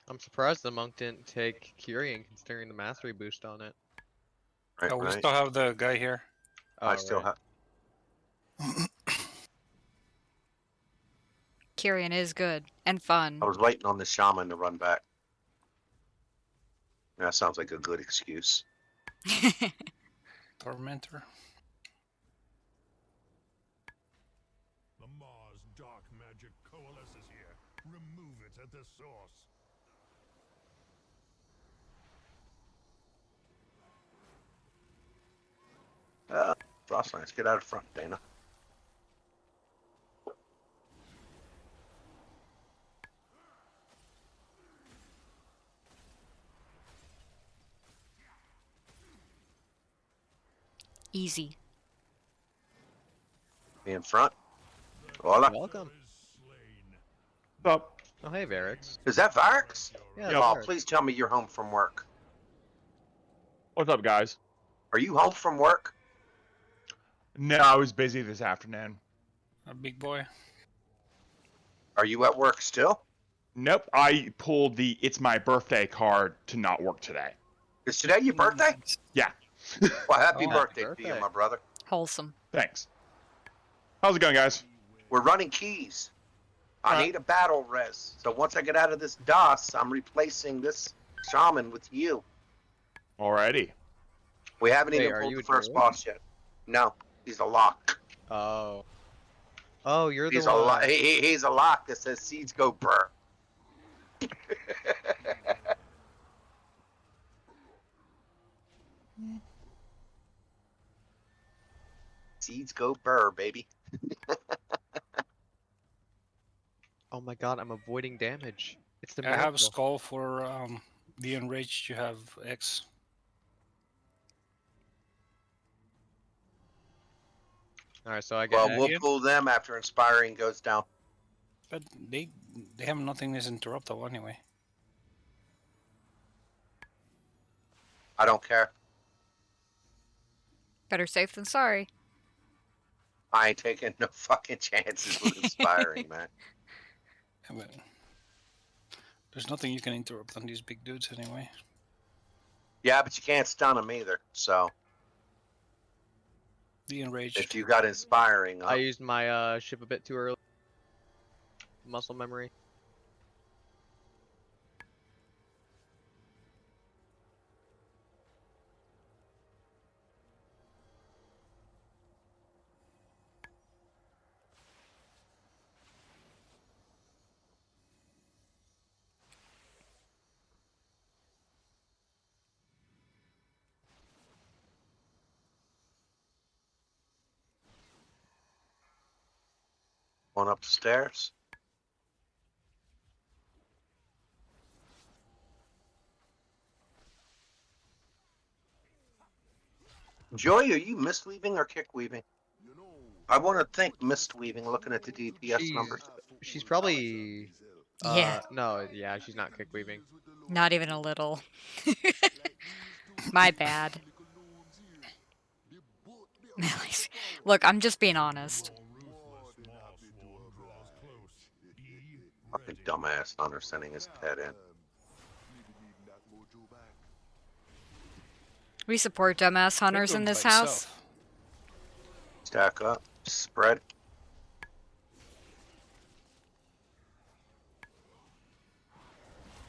I'm surprised the monk didn't take Kyrian considering the mastery boost on it. Right, Oh, we right. still have the guy here. I Oh, still right. have. Kyrian is good and fun. I was waiting on the shaman to run back. That sounds like a good excuse. Tormentor. The Mars dark magic coalesces here. Remove it at the source. Frostlines, get out of front, Dana. Easy. Be in front. Hola. Welcome. Slain. Up. Oh, hey, Varix. Is that Varix? Yeah, Yeah. Oh, Varix. please tell me you're home from work. What's up, guys? Are you home from work? No, I was busy this afternoon. A big boy. Are you at work still? Nope, I pulled the "It's my birthday" card to not work today. Is today your birthday? Yeah, Well, happy Oh, birthday happy to you, birthday. my brother. Wholesome. thanks. How's it going, guys? We're running keys. I Alright. need a battle res. So once I get out of this DOS, I'm replacing this shaman with you. Alrighty. We haven't Wait, even are pulled you the a first druid? boss yet. No, he's a lock. Oh. Oh, you're He's the a one. lock. He's a lock that says seeds go burr. Seeds go burr, baby. Oh my god, I'm avoiding damage. It's the I have miracle. skull for the enraged. You have X. Alright, so I get Well, X. we'll Ian? pull them after inspiring goes down. But they have nothing is interruptible anyway. I don't care. Better safe than sorry. I ain't taking no fucking chances with inspiring, man. Yeah, but there's nothing you can interrupt on these big dudes anyway. Yeah, but you can't stun them either. So The enraged. if you got inspiring I up, used my ship a bit too early. Muscle memory. going up the stairs. Joy, are you mist weaving or kick weaving? I want to think mist weaving looking at the DPS numbers. She's probably Yeah, No, yeah, she's not kick weaving. not even a little. My bad. Look, I'm just being honest. Fucking dumbass Hunter sending his pet in. We support dumbass hunters in this house. Stack up. Spread.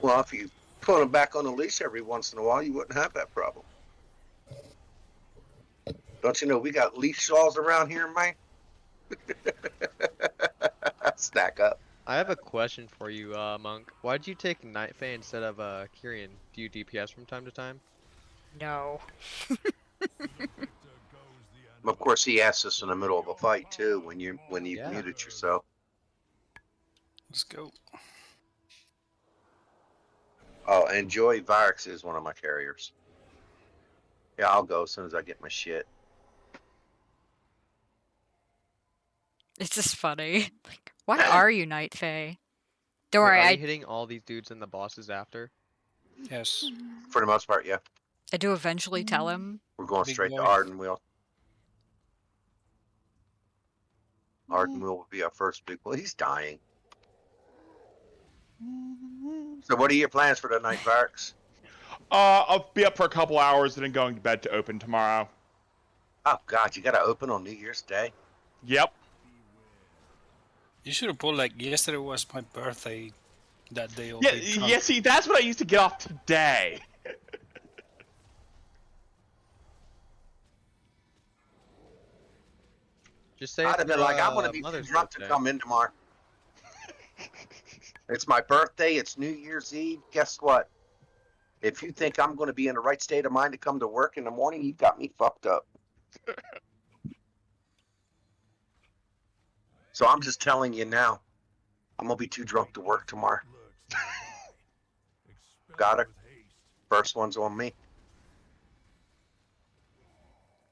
Well, if you put him back on the leash every once in a while, you wouldn't have that problem. Don't you know we got leash laws around here, man? Stack up. I have a question for you, Monk. Why'd you take Night Fae instead of Kyrian? Do you DPS from time to time? No. Of course, he asked us in the middle of a fight too when you Yeah. muted yourself. Let's go. Oh, and Joy Varix is one of my carriers. Yeah, I'll go as soon as I get my shit. It's just funny. Like, why are you Night Fae? Don't Wait, worry, are you I hitting all these dudes and the bosses after? Yes. For the most part, yeah. do eventually tell him. We're going Big straight to boy. Ardenwheel. Ardenwheel will be our first big. Well, he's dying. So, what are your plans for the night, Varix? I'll be up for a couple hours and then going to bed to open tomorrow. Oh God, you got to open on New Year's Day. Yep. You should have pulled like yesterday was my birthday. That day. Yeah, yeah. See, that's what I used to get off today. Just say I'd it's have been for, like, I'm going to be too Mother's drunk to birthday. come in tomorrow. It's my birthday. It's New Year's Eve. Guess what? If you think I'm going to be in the right state of mind to come to work in the morning, you got me fucked up. So I'm just telling you now, I'm going to be too drunk to work tomorrow. Got it? First one's on me.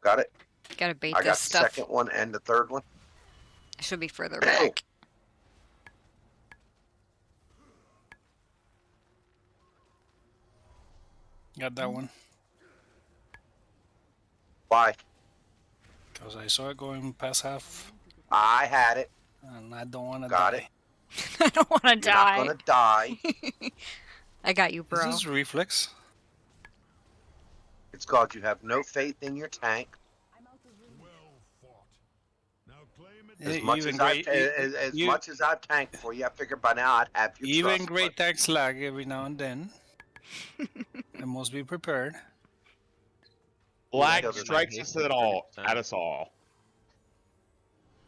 Got it? Gotta bait I this got the stuff. second one and the third one. I should be further back. Got that one. Why? Because I saw it going past half, I had it. and I don't want to Got die. I don't want to You're not die. going to die. I got you, bro. Is this reflex? It's called you have no faith in your tank. As much as much as I've tanked for you, I figured by now I'd have your Even trust. great tanks lag every now and then. I must be prepared. Lag Yeah, those are strikes nice. us at all. 30%. At us all.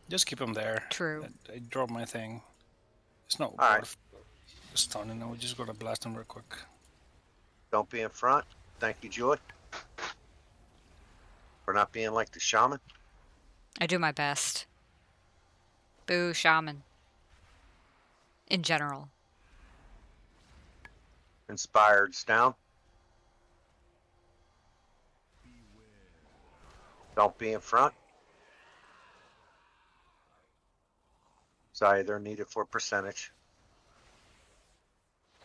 Just keep them there. True. I dropped my thing. It's not All right. worth stunning. We're just gonna blast them real quick. Don't be in front. Thank you, Joy, for not being like the shaman. I do my best. Boo, shaman. In general. Inspired's down. Don't be in front. Sorry, they're needed for percentage.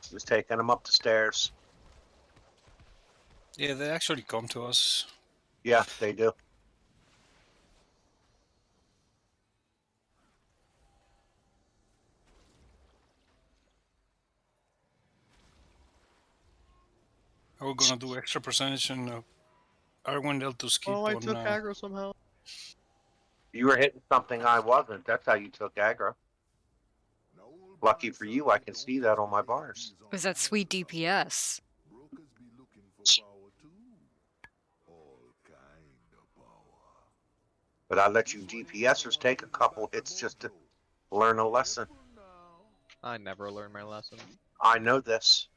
Just taking them up the stairs. Yeah, they actually come to us. Yeah, they do. We're gonna do extra percentage and Arwindale to skip Oh, I on. took aggro somehow. You were hitting something I wasn't. That's how you took aggro. Lucky for you, I can see that on my bars. Was that sweet DPS? But I let you DPSers take a couple hits just to learn a lesson. I never learned my lesson. I know this.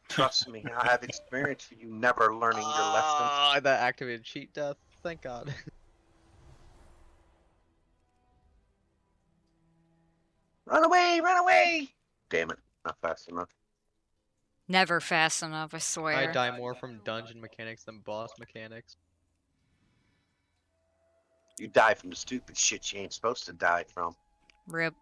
Trust me, I have experience for you never learning your lesson. Ah, that activated cheat death. Thank God. Run away, run away! Damn it, not fast enough. Never fast enough, I swear. I die more from dungeon mechanics than boss mechanics. You die from the stupid shit you ain't supposed to die from. Rip.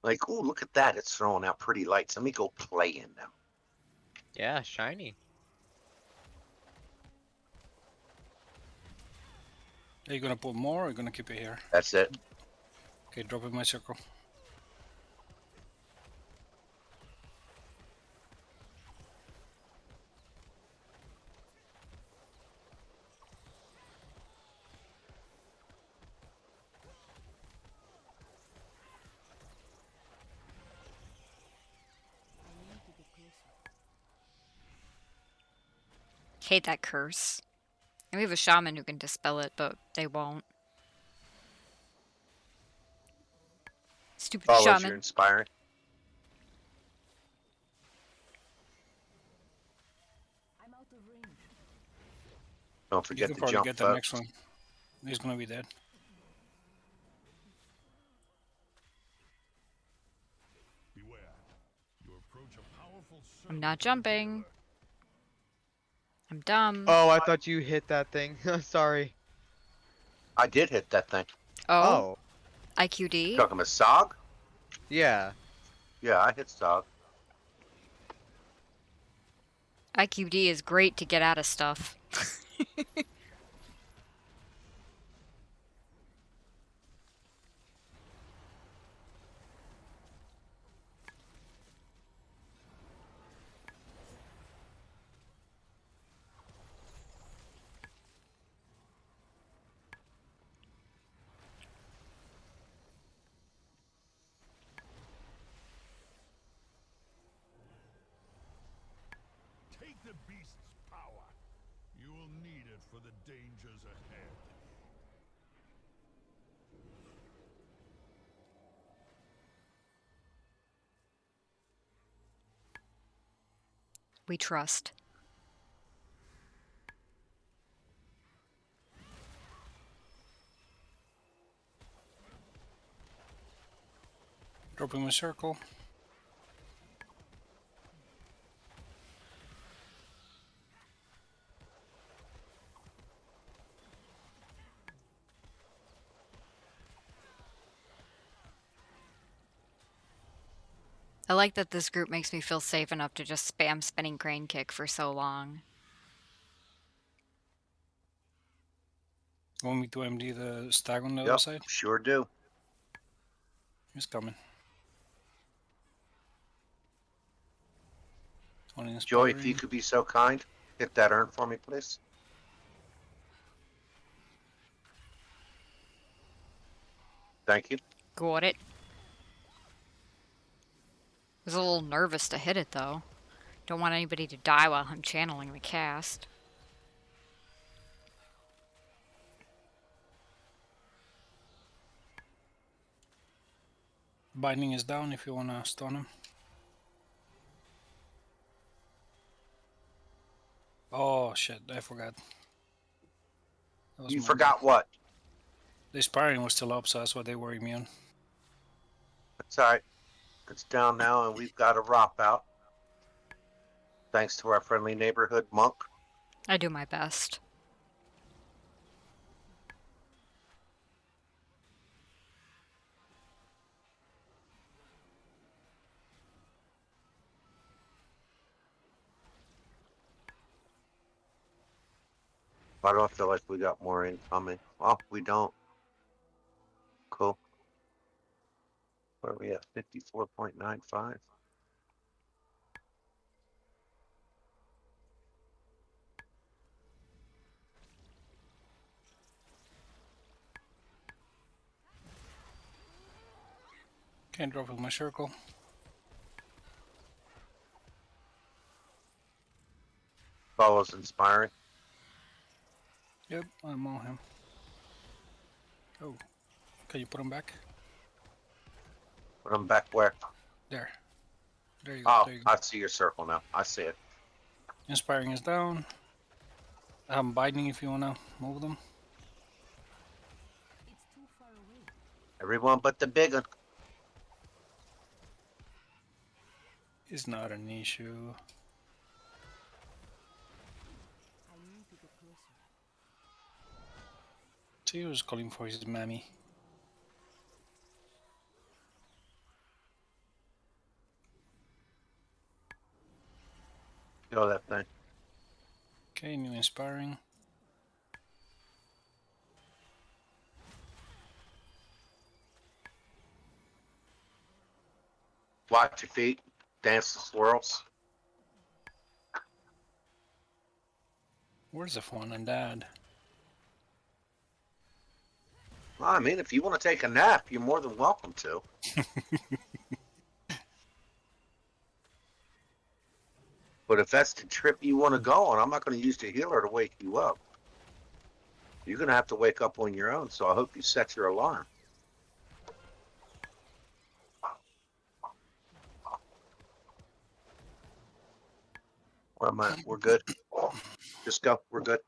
Like, ooh, look at that. It's throwing out pretty lights. Let me go play in them. Yeah, shiny. Are you gonna put more or are you gonna keep it here? That's it. Okay, drop in my circle. I need to get closer. Hate that curse. And we have a shaman who can dispel it, but they won't. Stupid Follows your shaman. inspiring. I'm out of range. Don't You forget can to probably jump, get the folks. next one. He's gonna be dead. Beware. You approach a powerful I'm not servant of the jumping. healer. I'm dumb. Oh, I thought you hit that thing. Sorry. I did hit that thing. Oh, Oh, IQD? Talking about Sog? yeah. Yeah, I hit Sog. IQD is great to get out of stuff. Take the beast's power. You will need it for the dangers ahead. We trust. Drop in my circle. I like that this group makes me feel safe enough to just spam spinning crane kick for so long. Want me to MD the stag on the other Yep, side? sure do. He's coming. Only Joy, if you inspiring. could be so kind, hit that urn for me, please. Thank you. Got it. I was a little nervous to hit it though. Don't want anybody to die while I'm channeling the cast. Binding is down if you wanna stun him. Oh shit, I forgot. That was You my forgot bad. what? The inspiring was still up, so that's why they were immune. That's all right. It's down now, and we've got a rop out. Thanks to our friendly neighborhood monk. I do my best. Why do I feel like we got more incoming? Well, we don't. Cool. Where are we at? 54.95. Can't drop in my circle. Follows inspiring. Yep, I'm on him. Oh, can you put him back? Put them back where? There. There you go. Oh, There you go. I see your circle now. I see it. Inspiring is down. I'm binding if you wanna move them. It's too far away. Everyone but the big one. It's not an issue. I need to get closer. So he was calling for his mammy. Okay, new inspiring. Watch your feet. Dance the swirls. Where's the fun in that? Well, I mean, if you want to take a nap, you're more than welcome to. But if that's the trip you want to go on, I'm not going to use the healer to wake you up. You're going to have to wake up on your own, so I hope you set your alarm. Where am I? We're good. Just go. We're good.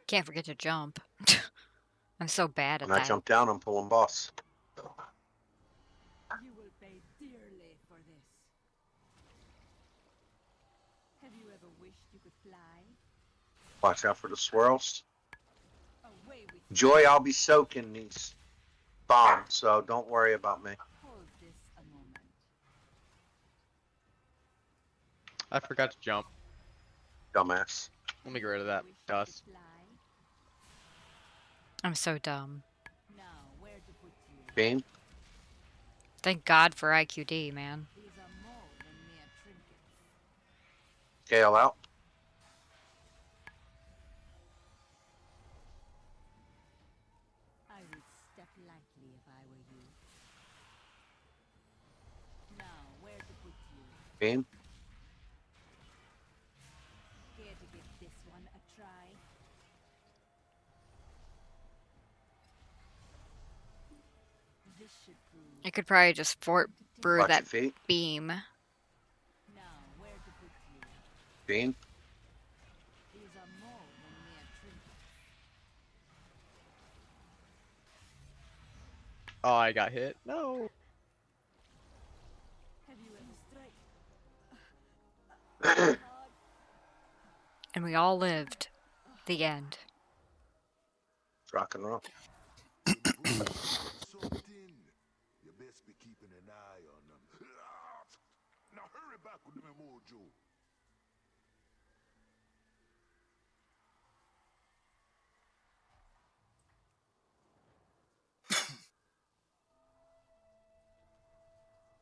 Can't forget to jump. I'm so bad at When I that. jump down, I'm pulling boss. You will pay dearly for this. Have you ever wished you could fly? Watch out for the swirls. Away with you. Joy, I'll be soaking these bombs, so don't worry about me. Hold this a moment. I forgot to jump. Dumbass. Let me get rid of that Wish you could dust. fly? I'm so dumb. Now, where to put you? Beam. Thank God for IQD, man. These are more than mere trinkets. Scale out. I would step lightly if I were you. Now, where to put you? Beam. Care to give this one a try? This should prove. I could probably just fort brew Watch your that feet. beam. Now, where to put you? Beam. These are more than mere trinkets. Oh, I got hit. No. Have you ever strike? And we all lived. The end. Rock and roll. Something. You best be keeping an eye on them. Now hurry back with my mojo.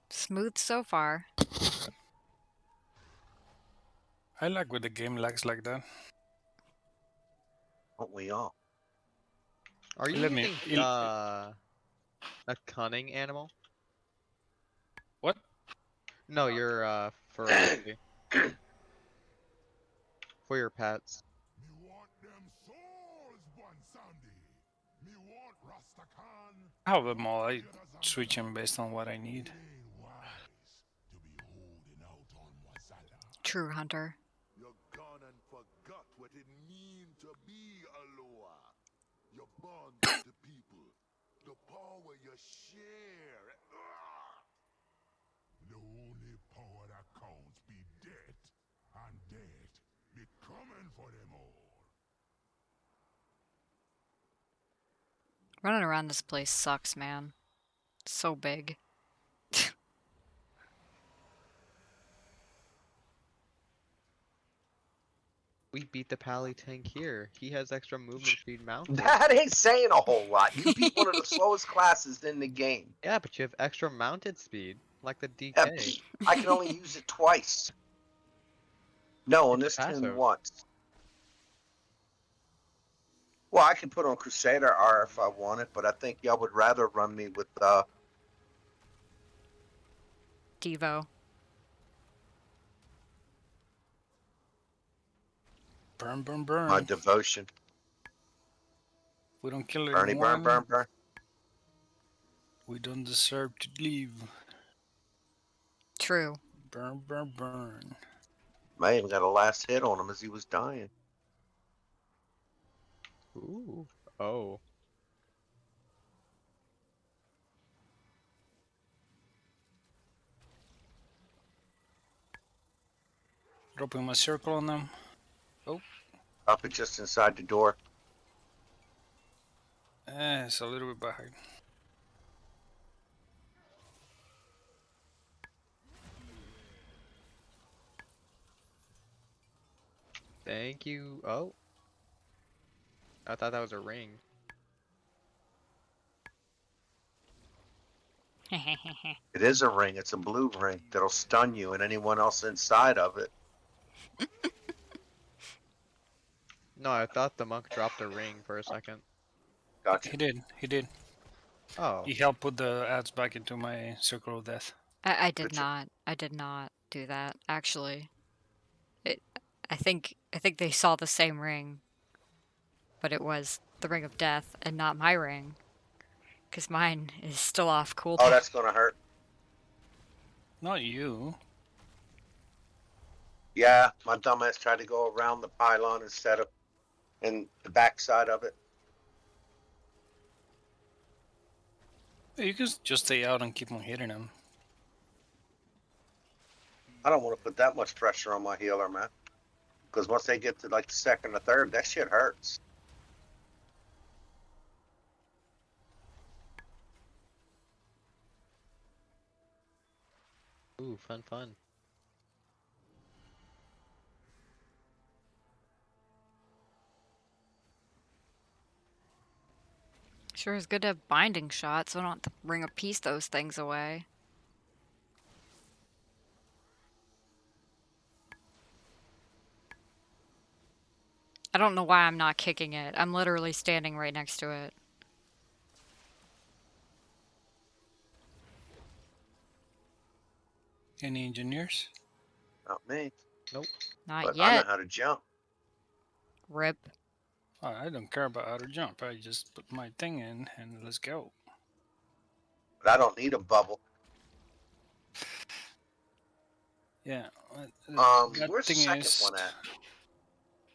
Smooth so far. I like when the game lags like that. Don't we all? Are you Let me- using il- a cunning animal? What? No, your for for your pets. Me want them souls, Bon Sandy. Me want Rastakhan. I have them all. I switch them based on what I need. It ain't wise to be holding out on Wazala. True hunter. You're gone and forgot what it means to be Aloha. You're born to the people. The power you share. The only power that counts be death. And death be coming for them all. Running around this place sucks, man. So big. We beat the pally tank here. He has extra movement speed mounted. That ain't saying a whole lot. You beat one of the slowest classes in the game. Yeah, but you have extra mounted speed, like the DK. Yeah, I can only use it twice. No, on It's this tune passive. once. Well, I can put on Crusader R if I wanted, but I think y'all would rather run me with Devo. Burn, burn, burn. my devotion. We don't kill Bernie, anyone. burn, burn, burn. We don't deserve to leave. True. Burn, burn, burn. I even got a last hit on him as he was dying. Ooh. Oh. Dropping my circle on them. Up it just inside the door. It's a little bit behind. Thank you. Oh, I thought that was a ring. It is a ring. It's a blue ring that'll stun you and anyone else inside of it. No, I thought the monk dropped a ring for a second. Gotcha. He did. He did. Oh, He helped put the ads back into my circle of death. I did Good job. not. I did not do that. Actually, it. I think they saw the same ring, but it was the ring of death and not my ring, because mine is still off cooldown. Oh, that's gonna hurt. Not you. Yeah, my dumbass tried to go around the pylon instead of in the backside of it. You can just stay out and keep on hitting him. I don't want to put that much pressure on my healer, man. Because once they get to like the second or third, that shit hurts. ooh, fun. Sure is good to have binding shots, so I don't have to ring of peace those things away. I don't know why I'm not kicking it. I'm literally standing right next to it. Any engineers? Not me. Nope. Not But I know yet. how to jump. Rip. Oh, I don't care about how to jump. I just put my thing in and let's go. But I don't need a bubble. Yeah. That Where's the thing second is, one at?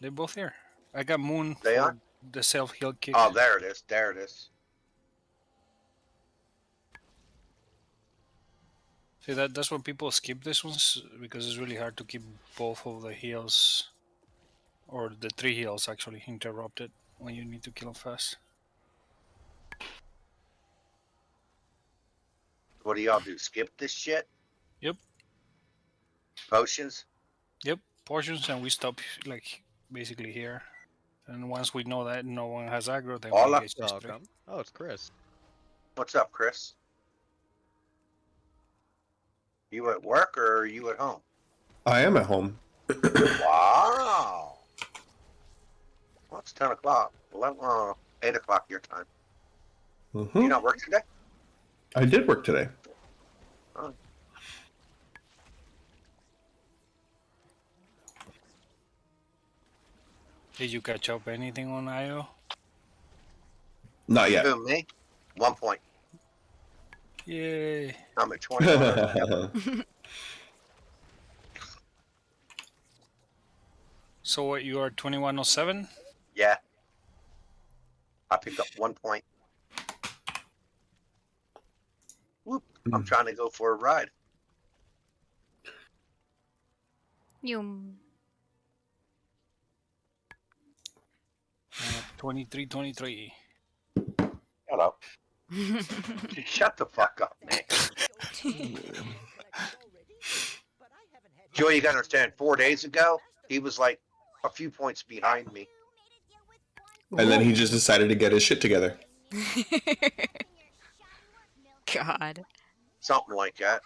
they're both here. I got Moon They for are? the self-heal kick. Oh, there it is. There it is. See, that's why people skip this ones, because it's really hard to keep both of the heals, or the 3 heals actually, interrupted when you need to kill them fast. What do y'all do? Skip this shit? Yep. Potions? Yep, portions, and we stop like basically here. And once we know that no one has aggro, then All we up. get just play. Welcome. Oh, it's Chris. What's up, Chris? You at work or are you at home? I am at home. Wow. Well, it's 10 o'clock. 8 o'clock your time. Mhm. You not work today? I did work today. Oh. Did you catch up anything on IO? Not yet. Who, me? 1 point. Yay. I'm at 21. So what, you are 2107? Yeah. I picked up 1 point. Whoop. I'm trying to go for a ride. You. 2323. Hello. Shut the fuck up, man. Joey, you gotta understand, 4 days ago, he was like a few points behind me. And then he just decided to get his shit together. God. Something like that.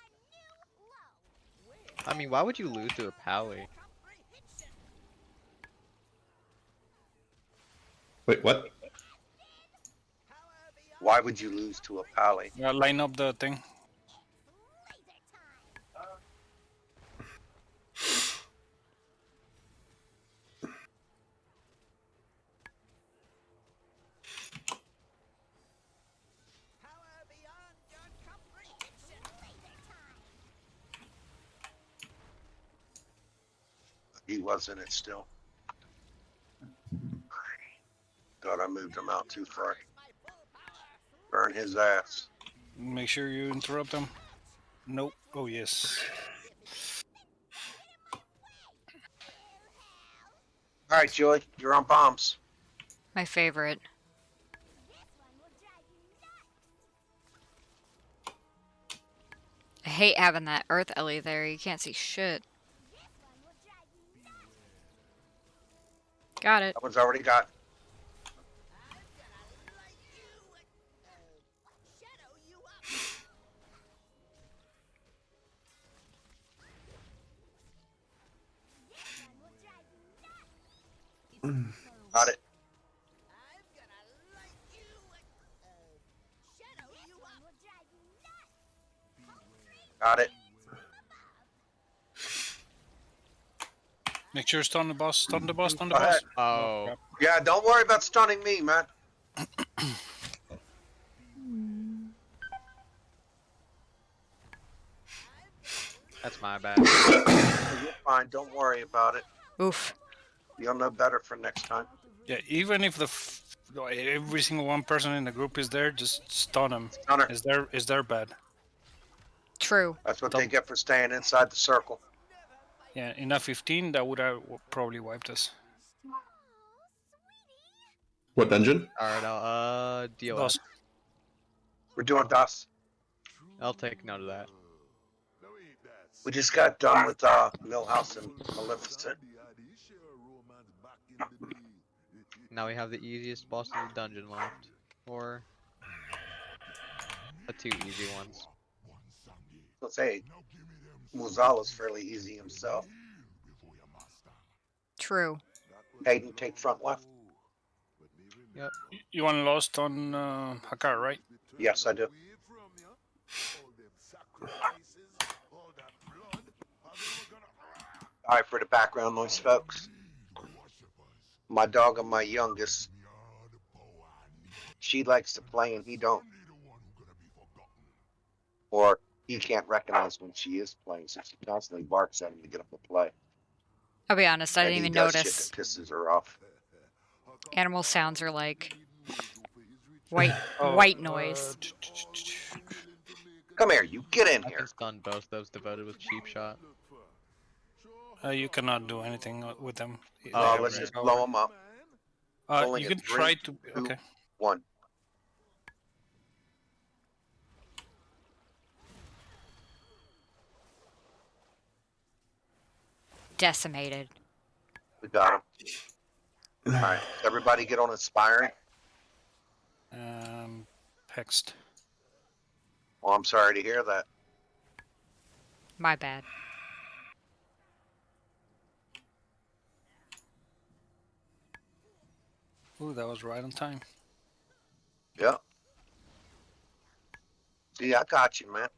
I mean, why would you lose to a pally? Wait, what? Why would you lose to a pally? Yeah, line up the thing. He wasn't it still. Thought I moved him out too far. Burn his ass. Make sure you interrupt them. Nope. Oh, yes. All right, Joey, you're on bombs. My favorite. I hate having that Earth Ellie there. You can't see shit. Got it. That one's already got. Got it. Got it. Make sure stun the boss, stun the boss, stun the Go boss. ahead. Oh. crap. Yeah, don't worry about stunning me, man. That's my bad. You're fine. Don't worry about it. Oof. You'll know better for next time. Yeah, even if every single one person in the group is there, just stun them. Stunner. Is their bad? True. That's what they get for staying inside the circle. Yeah, in a 15, that would have probably wiped us. What dungeon? Alright, I'll DOS. Boss. We're doing DOS. I'll take note of that. We just got done with Millhouse and Maleficent. Now we have the easiest boss in the dungeon left. Or the 2 easy ones. Let's say Muzala's fairly easy himself. True. Hayden, take front left. Yep. You want lost on Hakar, right? Yes, I do. All right, for the background noise, folks. My dog and my youngest, she likes to play and he don't. Or he can't recognize when she is playing, so she constantly barks at him to get him to play. I'll be honest, I And didn't he even does notice. shit that pisses her off. Animal sounds are like white noise. Come here, you get in I here. can stun both those devoted with cheap shot. You cannot do anything with them. Let's just blow them up. Only You a can three, try to. two, Okay. 1. Decimated. We got him. All right, everybody get on inspiring. Hexed. Well, I'm sorry to hear that. My bad. Ooh, that was right on time. Yeah. See, I got you, man.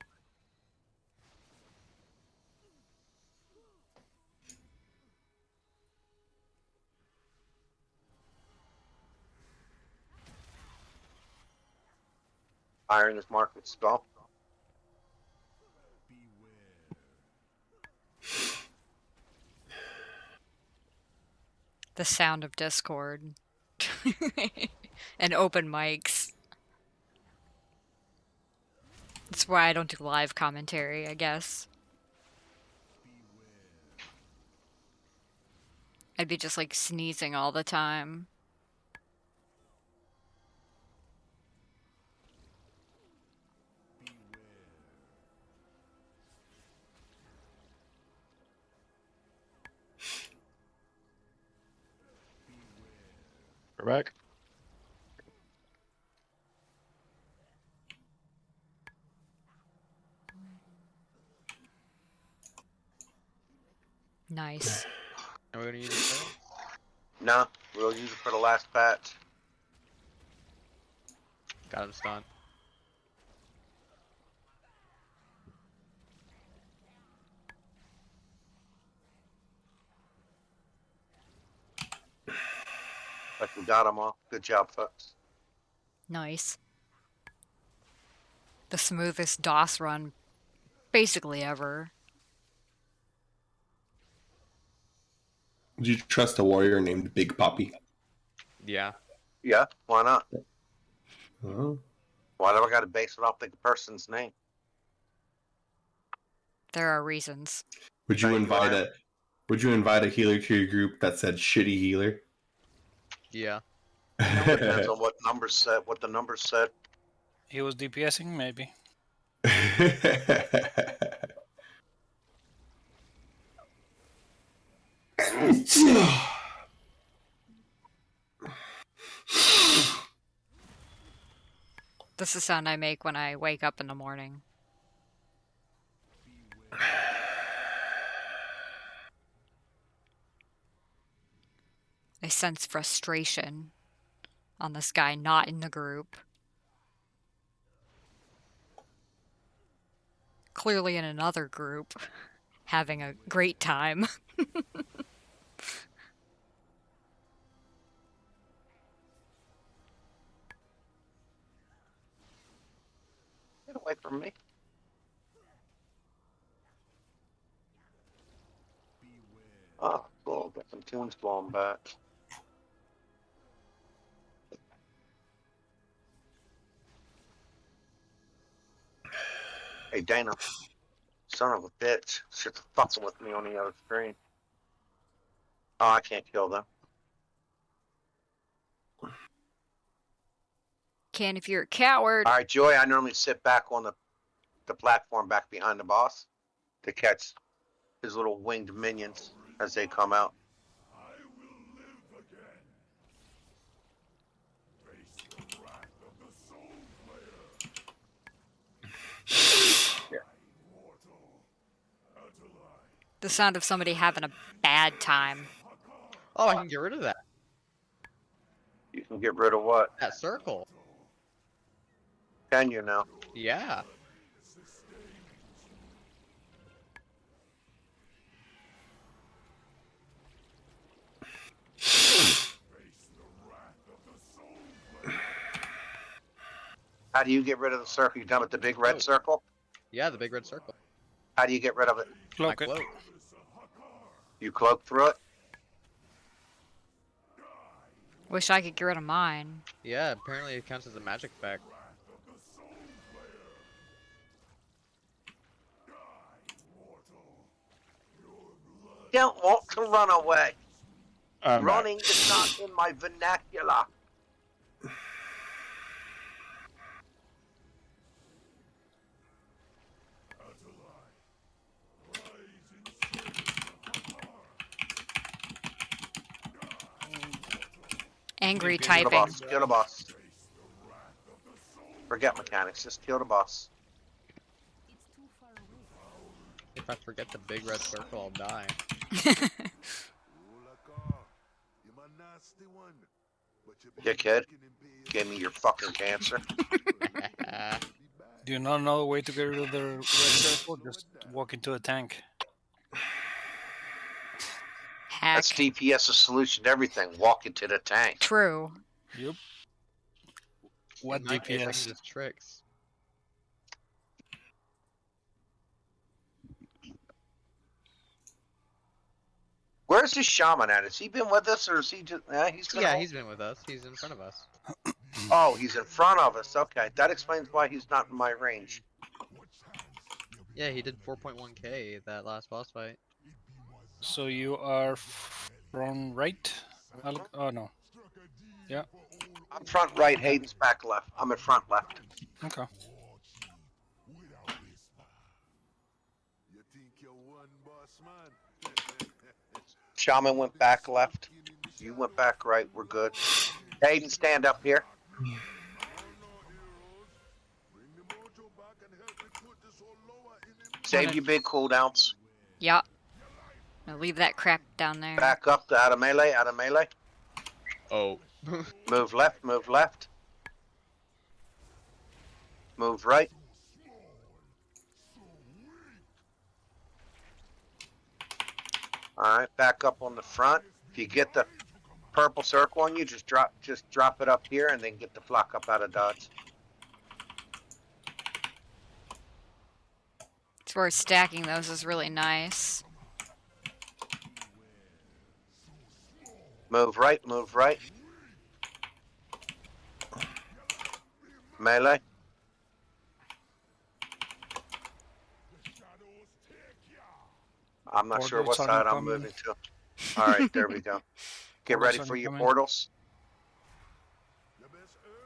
Iron is marked with spell. The sound of Discord. And open mics. That's why I don't do live commentary, I guess. I'd be just like sneezing all the time. We're back. Nice. And we're gonna use it. No, we'll use it for the last patch. Got him stunned. But we got them all. Good job, folks. Nice. The smoothest DOS run basically ever. Would you trust a warrior named Big Poppy? Yeah. Yeah, why not? Oh. Why do I got to base it off the person's name? There are reasons. Would you invite a healer to your group that said shitty healer? Yeah. Depends on what numbers said. What the numbers said. He was DPSing, maybe. This is the sound I make when I wake up in the morning. I sense frustration on this guy not in the group. Clearly in another group, having a great time. Get away from me. Oh, cool. Got some tunes blowing back. Hey, Dana. Son of a bitch. Shit's fucking with me on the other screen. Oh, I can't kill them. Can if you're a coward. All right, Joy, I normally sit back on the platform back behind the boss to catch his little winged minions as they come out. The sound of somebody having a bad time. Oh, I can get rid of that. You can get rid of what? That circle. Can you now? Yeah. How do you get rid of the circle? You done with the big red circle? Yeah, the big red circle. How do you get rid of it? Cloak My it. cloak. You cloak through it? Wish I could get rid of mine. Yeah, apparently it counts as a magic effect. Don't want to run away. I'm back. Running is not in my vernacular. Angry Kill the Kill the typing. boss. Kill the boss. Forget mechanics. Just kill the boss. If I forget the big red circle, I'll die. Dickhead. Gave me your fucking cancer. Do you not know a way to get rid of the red circle? Just walk into a tank. Hack. That's DPS's solution to everything. Walk into the tank. True. Yep. What In my case, I can DPS? just tricks. Where's the shaman at? Has he been with us or is he just... he's been Yeah, home? he's been with us. He's in front of us. Oh, he's in front of us. Okay, that explains why he's not in my range. Yeah, he did 4.1k that last boss fight. So you are from right? Oh no. Yeah. I'm front right, Hayden's back left. I'm in front left. Okay. Shaman went back left. You went back right. We're good. Hayden, stand up here. Save your big cooldowns. Yup. Now leave that crap down there. Back up to out of melee, out of melee. Oh. Move left, move left. Move right. All right, back up on the front. If you get the purple circle on you, just drop it up here, and then get the flock up out of dodge. It's where stacking those is really nice. Move right, move right. Melee. I'm not sure what Portals side are I'm coming. moving to. All right, there we go. Get ready Portals for are your coming. portals.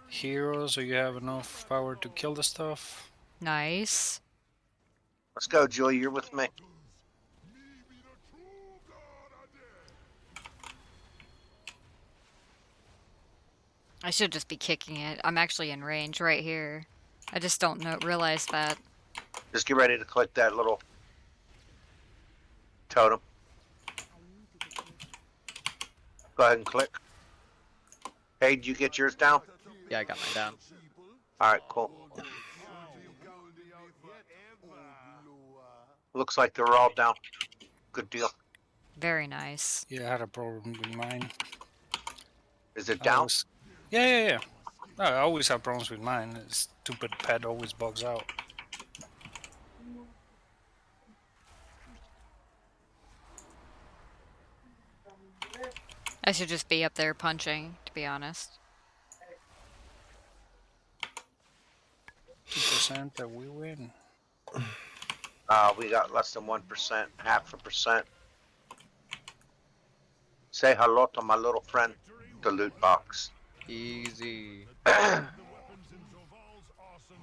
Hero, so you have enough power to kill the stuff. Nice. Let's go, Julie. You're with me. I should just be kicking it. I'm actually in range right here. I just don't realize that. Just get ready to click that little totem. Go ahead and click. Hey, did you get yours down? Yeah, I got mine down. All right, cool. Looks like they're all down. Good deal. Very nice. Yeah, I had a problem with mine. Is it I down? always- Yeah. No, I always have problems with mine. The stupid pad always bugs out. I should just be up there punching, to be honest. 2% that we win. We got less than 1%, 0.5%. Say hello to my little friend, the loot box. Easy.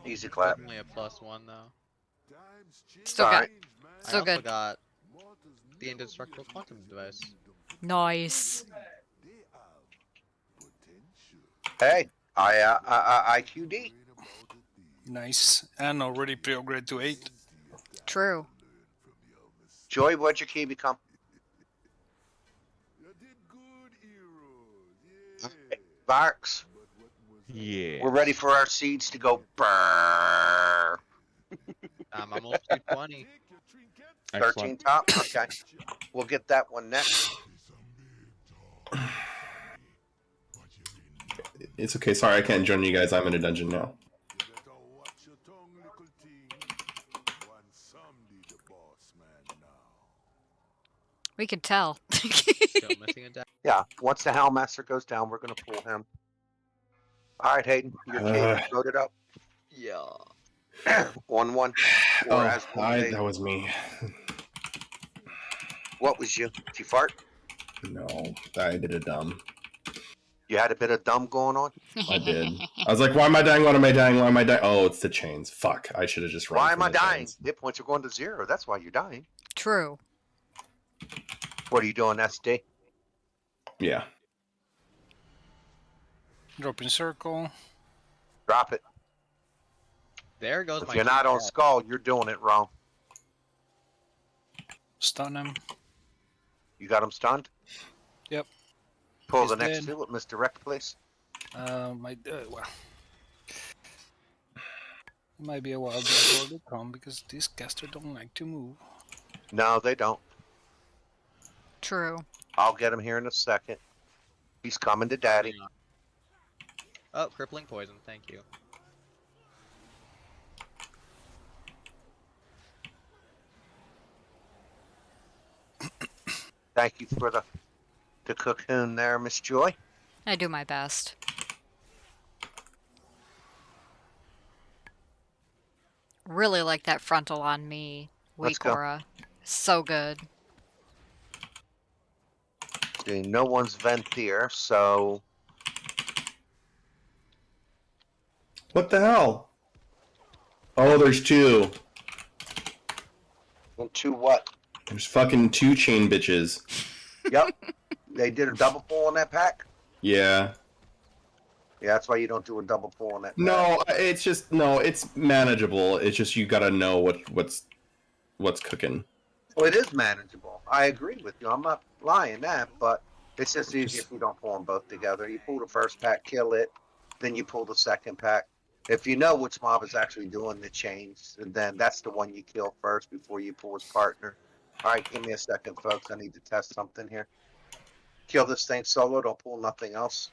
Easy clap. Definitely a +1 though. Still Alright. got. Still I also good. got the indestructible quantum device. Nice. Hey, IQD. Nice. And already pre-upgrade to 8. True. Joy, what'd your key become? Barks. Yeah. We're ready for our seeds to go brrrr. I'm almost 220. 13 top? Okay. We'll get that one next. It's okay. Sorry, I can't join you guys. I'm in a dungeon now. We could tell. Still missing a deck. Yeah, once the Hellmaster goes down, we're going to pull him. All right, Hayden, your key loaded up. Yeah. 1-1. Oh, Or as one Hayden. that was me. What was you? Did you fart? No, I did a dumb. You had a bit of dumb going on? I did. I was like, why am I dying? What am I dying? Why am I dying? Oh, it's the chains. Fuck. I should have just run. Why from am I the dying? chains. Hit points are going to 0. That's why you're dying. True. What are you doing, SD? Yeah. Dropping circle. Drop it. There goes If my you're not on deck. Skull, you're doing it wrong. Stun him. You got him stunned? Yep. Pull He's the next dead. two with misdirect, please. Well. It might be a while before they come because these casters don't like to move. No, they don't. True. I'll get him here in a second. He's coming to daddy. Oh, crippling poison. Thank you. Thank you for the cocoon there, Miss Joy. I do my best. Really like that frontal on me. Let's Weak go. aura. So good. See, no one's vent here, so What the hell? Oh, there's two. into what? There's fucking 2 chain bitches. Yep. They did a double pull on that pack? Yeah. Yeah, that's why you don't do a double pull on that pack. No, it's just it's manageable. It's just you gotta know what's cooking. Well, it is manageable. I agree with you. I'm not lying that, but it's just easy if you don't pull them both together. You pull the first pack, kill it, then you pull the second pack. If you know which mob is actually doing the chains, then that's the one you kill first before you pull his partner. All right, give me a second, folks. I need to test something here. Kill this thing solo. Don't pull nothing else.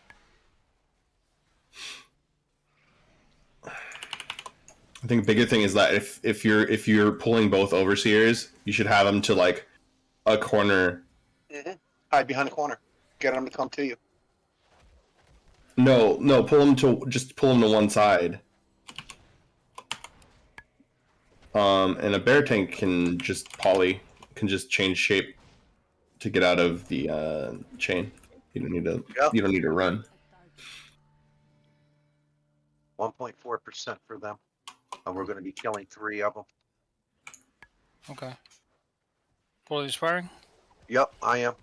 I think the bigger thing is that if you're pulling both overseers, you should have them to like a corner. Hide behind the corner. Get them to come to you. No, pull them to one side. And a bear tank can just change shape to get out of the chain. You don't need to. Yep. You don't need to run. 1.4% for them. And we're going to be killing 3 of them. Okay. Police firing. Yep, I am.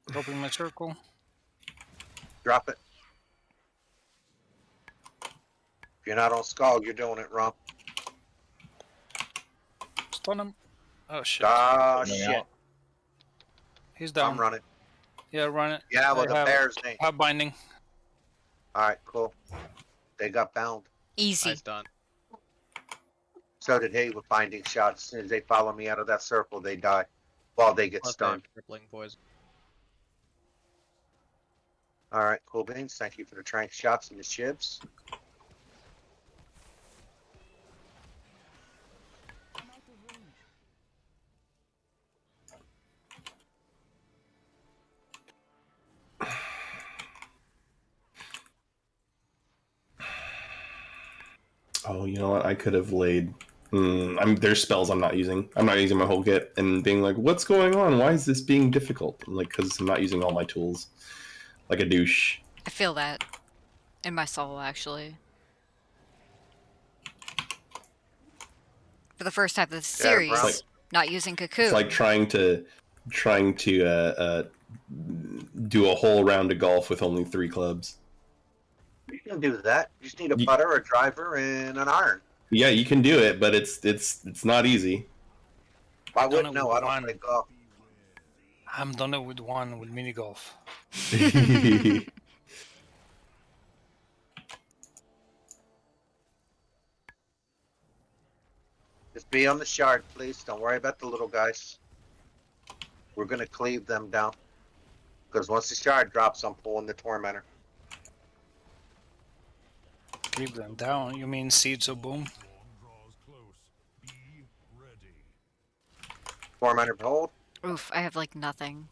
Dropping my circle. Drop it. If you're not on Skull, you're doing it wrong. Stun him. Oh shit. Ah, Going shit. out. He's down. I'm running. Yeah, run it. Yeah, well, the bear's name. Have binding. Alright, cool. They got bound. Easy. Nice done. So did he with binding shots. As soon as they follow me out of that circle, they die. While they get Plus they have stunned. crippling poison. Alright, cool beans. Thank you for the trank shots and the shivs. I'm out of range. Oh, you know what? I could have laid. There's spells I'm not using. I'm not using my whole kit and being like, what's going on? Why is this being difficult? I'm like, because I'm not using all my tools. Like a douche. I feel that in my soul, actually. For the first half of the series, bro. not using Cocoon. It's like trying to do a whole round of golf with only 3 clubs. You can do that. You just need a You- putter, a driver, and an iron. Yeah, you can do it, but it's not easy. I Done wouldn't it know. with I don't one. play golf. I'm done it with one with mini golf. Just be on the shard, please. Don't worry about the little guys. We're gonna cleave them down. Because once the shard drops, I'm pulling the tormentor. Leave them down. You mean seeds of boom? Tormentor behold. Oof, I have like nothing.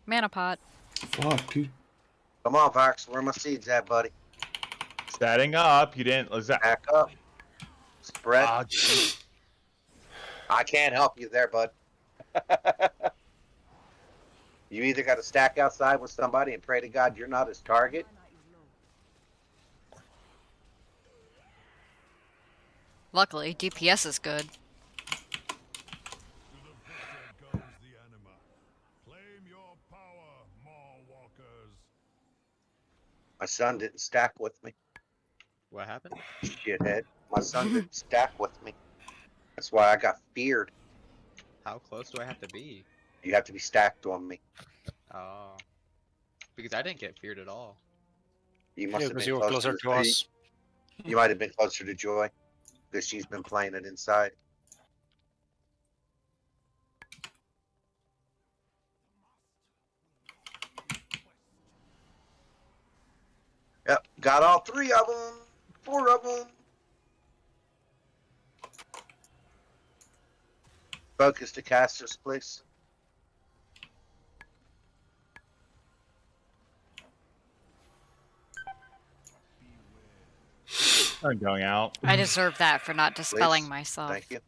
Mana pot. Fuck, dude. Come on, Vox. Where are my seeds at, buddy? Setting up. You didn't. Was that? Back up. Spread. Ah, jeez. I can't help you there, bud. You either got to stack outside with somebody and pray to God you're not his target. Mana is low. Luckily, DPS is good. My son didn't stack with me. What happened? Shithead. My son didn't stack with me. That's why I got feared. How close do I have to be? You have to be stacked on me. Oh. Because I didn't get feared at all. You must Yeah, have because been you were closer to us. You might have been closer to Joy because she's been playing it inside. Yep, got all 3 of them. 4 of them. Focus the casters, please. I'm going out. I deserve that for not dispelling Please. myself. Thank you.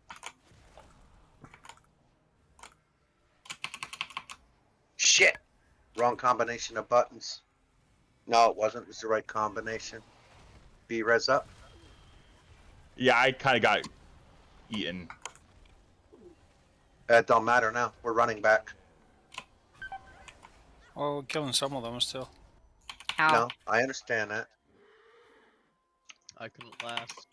Shit! Wrong combination of buttons. No, it wasn't. It was the right combination. B-res up. Yeah, I kind of got eaten. That don't matter now. We're running back. Oh, we're killing some of them still. Ow. No, I understand that. I couldn't last.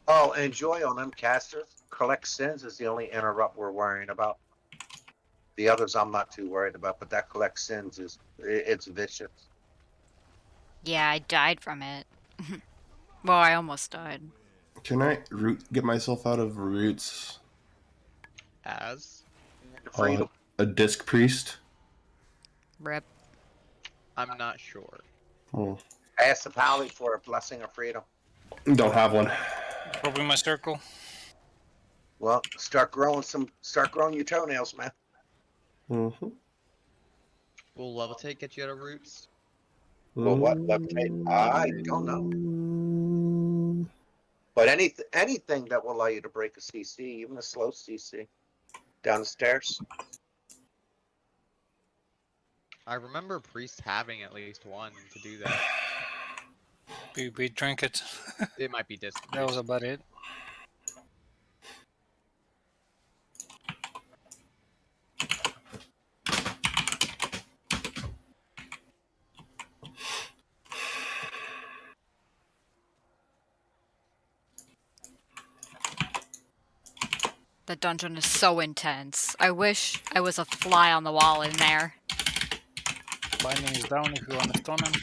Oh, and Joy on them casters. Collect sins is the only interrupt we're worrying about. The others I'm not too worried about, but that collect sins is it's vicious. Yeah, I died from it. Well, I almost died. Can I get myself out of roots? As? Freedom. A disc priest? Rip. I'm not sure. Oh, Ask the Pally for a blessing of freedom. don't have one. Probably my circle. Well, start growing your toenails, man. Mm-hmm. Will levitate get you out of roots? Well, what levitate? I don't know. But anything that will allow you to break a CC, even a slow CC, down the stairs. I remember Priest having at least one to do that. We drank it. It might be disc. That was about it. The dungeon is so intense. I wish I was a fly on the wall in there. Binding is down if you want to stun him.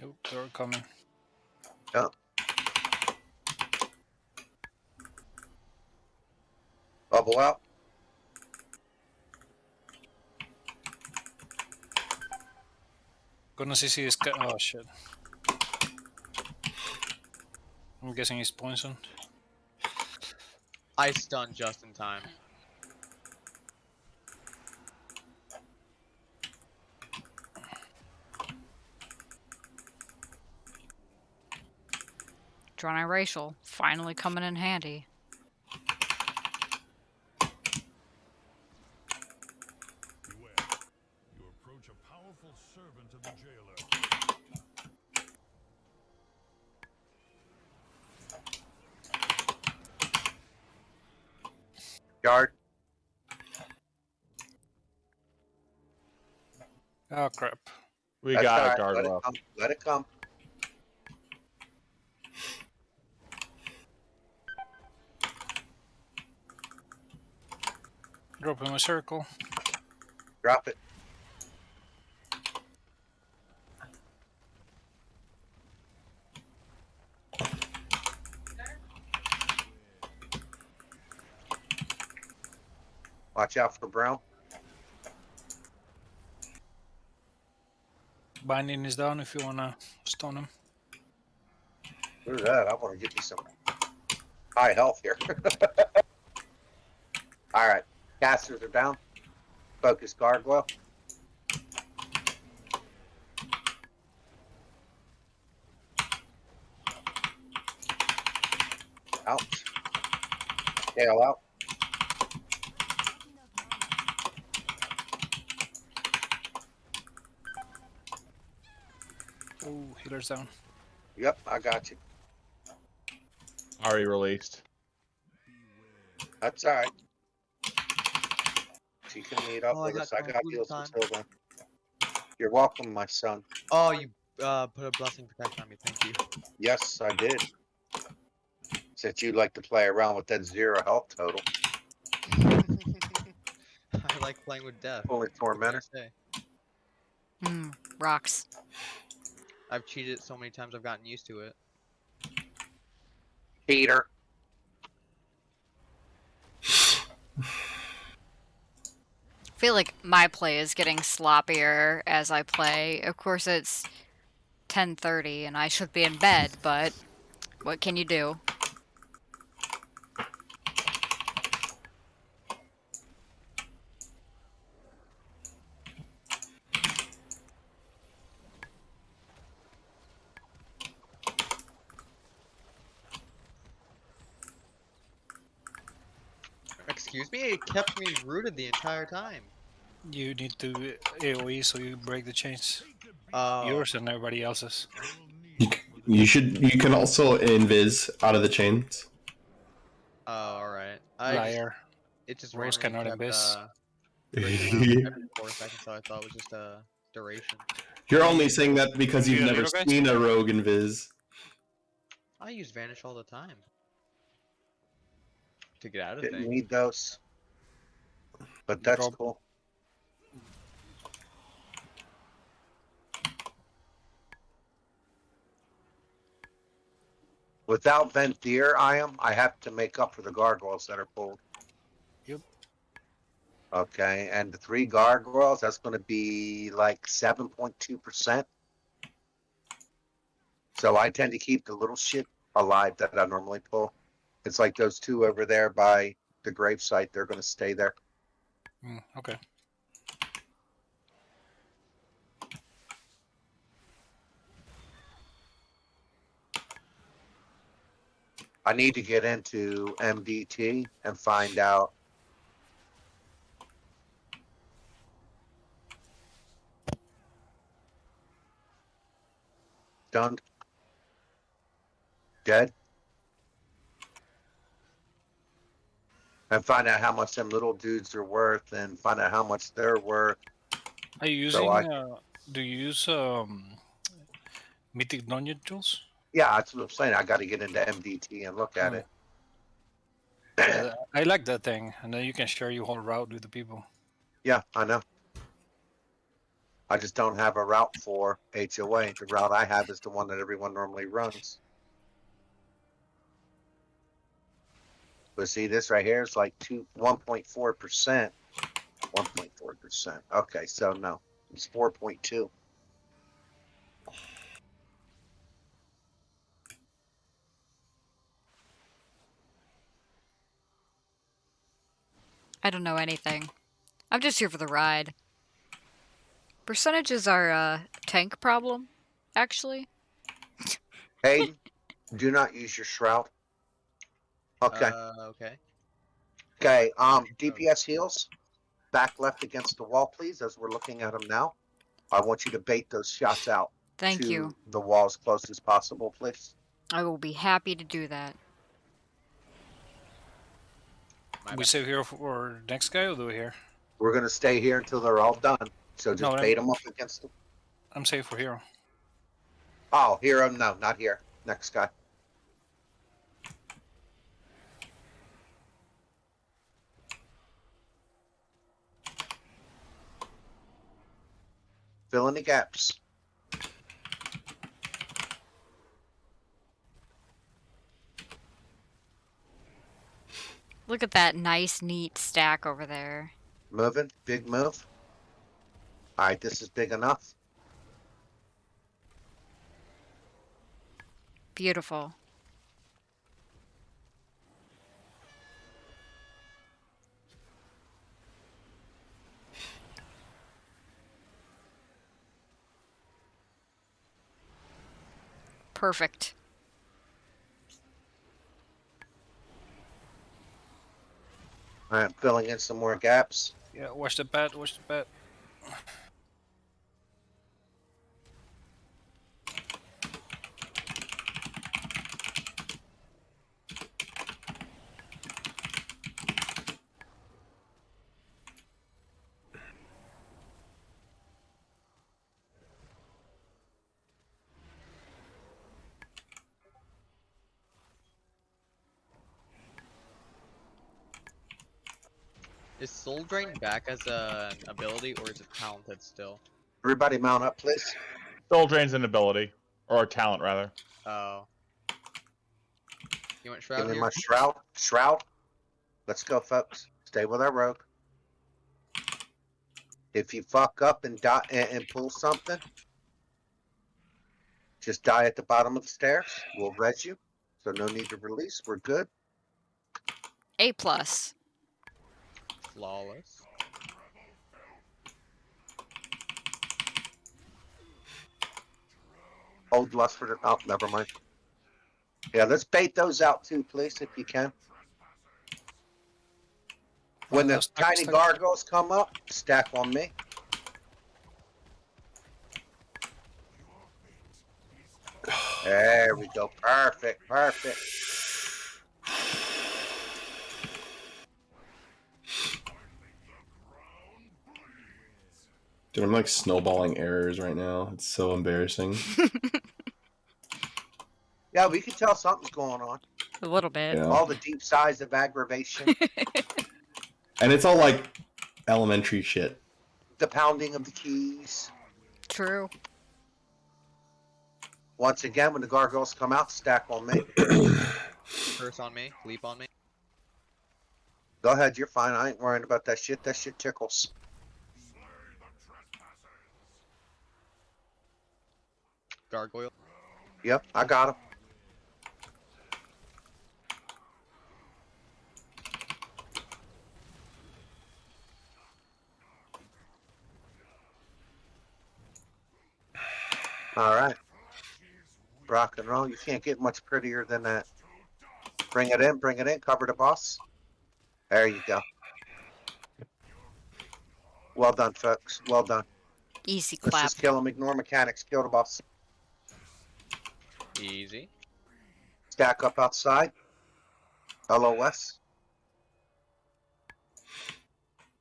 Nope, they're coming. Yep. Bubble out. Gonna CC this guy. Oh shit. I'm guessing he's poisoned. I stunned just in time. Racial, finally coming in handy. Beware. You approach a powerful servant of the jailer. Guard. Oh crap. We That's got all a right. guard Let it well. come. Let it come. Drop him a circle. Drop it. Watch out for Brown. Binding is down if you wanna stun him. Look at that. I want to get you some high health here. All right. Casters are down. Focus gargoyle. Out. Tail out. Oh, healer's down. Yep, I got you. Already released. That's all right. She can meet up Oh, I with us. got I got confusion heals time. until then. You're welcome, my son. Oh, you put a blessing protection on me. Thank you. Yes, I did. Since you like to play around with that 0 health total. I like playing with death. Only What can I tormentor. say? Rocks. I've cheated so many times I've gotten used to it. Peter. I feel like my play is getting sloppier as I play. Of course, it's 10:30 and I should be in bed, but what can you do? Excuse me? It kept me rooted the entire time. You need to AoE so you break the chains. Oh. Yours and everybody else's. You can also invis out of the chains. Oh, alright. Liar. It just Rose randomly cannot kept, invis. breaking out every 4 seconds, so I thought it was just a duration. You're only saying that because you've You never little guys? seen a rogue invis. I use Vanish all the time. To get out of Didn't things. need those. But that's Drop. cool. Without Venthyr, I have to make up for the gargoyles that are pulled. Yep. Okay, and the 3 gargoyles, that's going to be like 7.2%. So I tend to keep the little shit alive that I normally pull. It's like those two over there by the gravesite. They're going to stay there. Okay. I need to get into MDT and find out. Stunned. Dead. And find out how much them little dudes are worth and find out how much they're worth. Are you So using? I, Do you use mythic dungeon tools? yeah, that's what I'm saying. I got to get into MDT and look at Oh, it. yeah, I like that thing, and then you can share your whole route with the people. Yeah, I know. I just don't have a route for HOA. The route I have is the one that everyone normally runs. But see, this right here is like 1.4%. 1.4%. Okay, so no, it's 4.2. I don't know anything. I'm just here for the ride. Percentages are a tank problem, actually. Hayden, do not use your shroud. Okay. Okay. Okay. DPS heals. Back left against the wall, please, as we're looking at them now. I want you to bait those shots out Thank to you. the wall as close as possible, please. I will be happy to do that. My We bad. save here for next guy, or do we here? We're going to stay here until they're all done. So just No, bait them up against them. I'm safe for hero. Oh, hero, no, not here. Next guy. Fill in the gaps. Look at that nice, neat stack over there. Moving. Big move. All right, this is big enough. Beautiful. Perfect. All right, filling in some more gaps. Yeah, watch the bat. Watch the bat. Is Soul Drain back as an ability, or is it talented still? Everybody mount up, please. Soul Drain's an ability. Or a talent, rather. Oh. You want Give Shroud me here? my shroud. Shroud. Let's go, folks. Stay with our rogue. If you fuck up and die and pull something, just die at the bottom of the stairs. We'll res you. So no need to release. We're good. A plus. Flawless. Hold lust for the. Oh, never mind. Yeah, let's bait those out too, please, if you can. When the Stack, tiny stack. gargoyles come up, stack on me. There we go. Perfect. Perfect. Dude, I'm like snowballing errors right now. It's so embarrassing. Yeah, we can tell something's going on. A little bit. Yeah. All the deep sighs of aggravation, And it's all like elementary shit. the pounding of the keys. True. Once again, when the gargoyles come out, stack on me. Curse on me. Leap on me. Go ahead, you're fine. I ain't worrying about that shit. That shit tickles. Gargoyle. Yep, I got him. All right. Rock and roll. You can't get much prettier than that. Bring it in, cover the boss. There you go. Well done, folks. Well done. Easy Let's clap. just kill him, ignore mechanics, kill the boss. Easy. Stack up outside. LOS.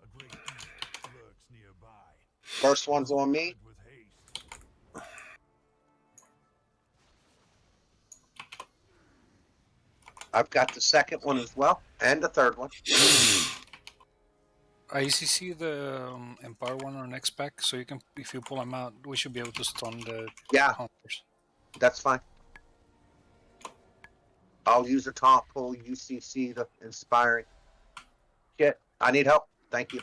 A great beast lurks nearby. First one's on me. With haste. I've got the second one as well, and the third one. I see the Empire one on next pack, so you can, if you pull them out, we should be able to stun the hunters. That's fine. I'll use a top pull, UCC, the inspiring. Shit, I need help. Thank you.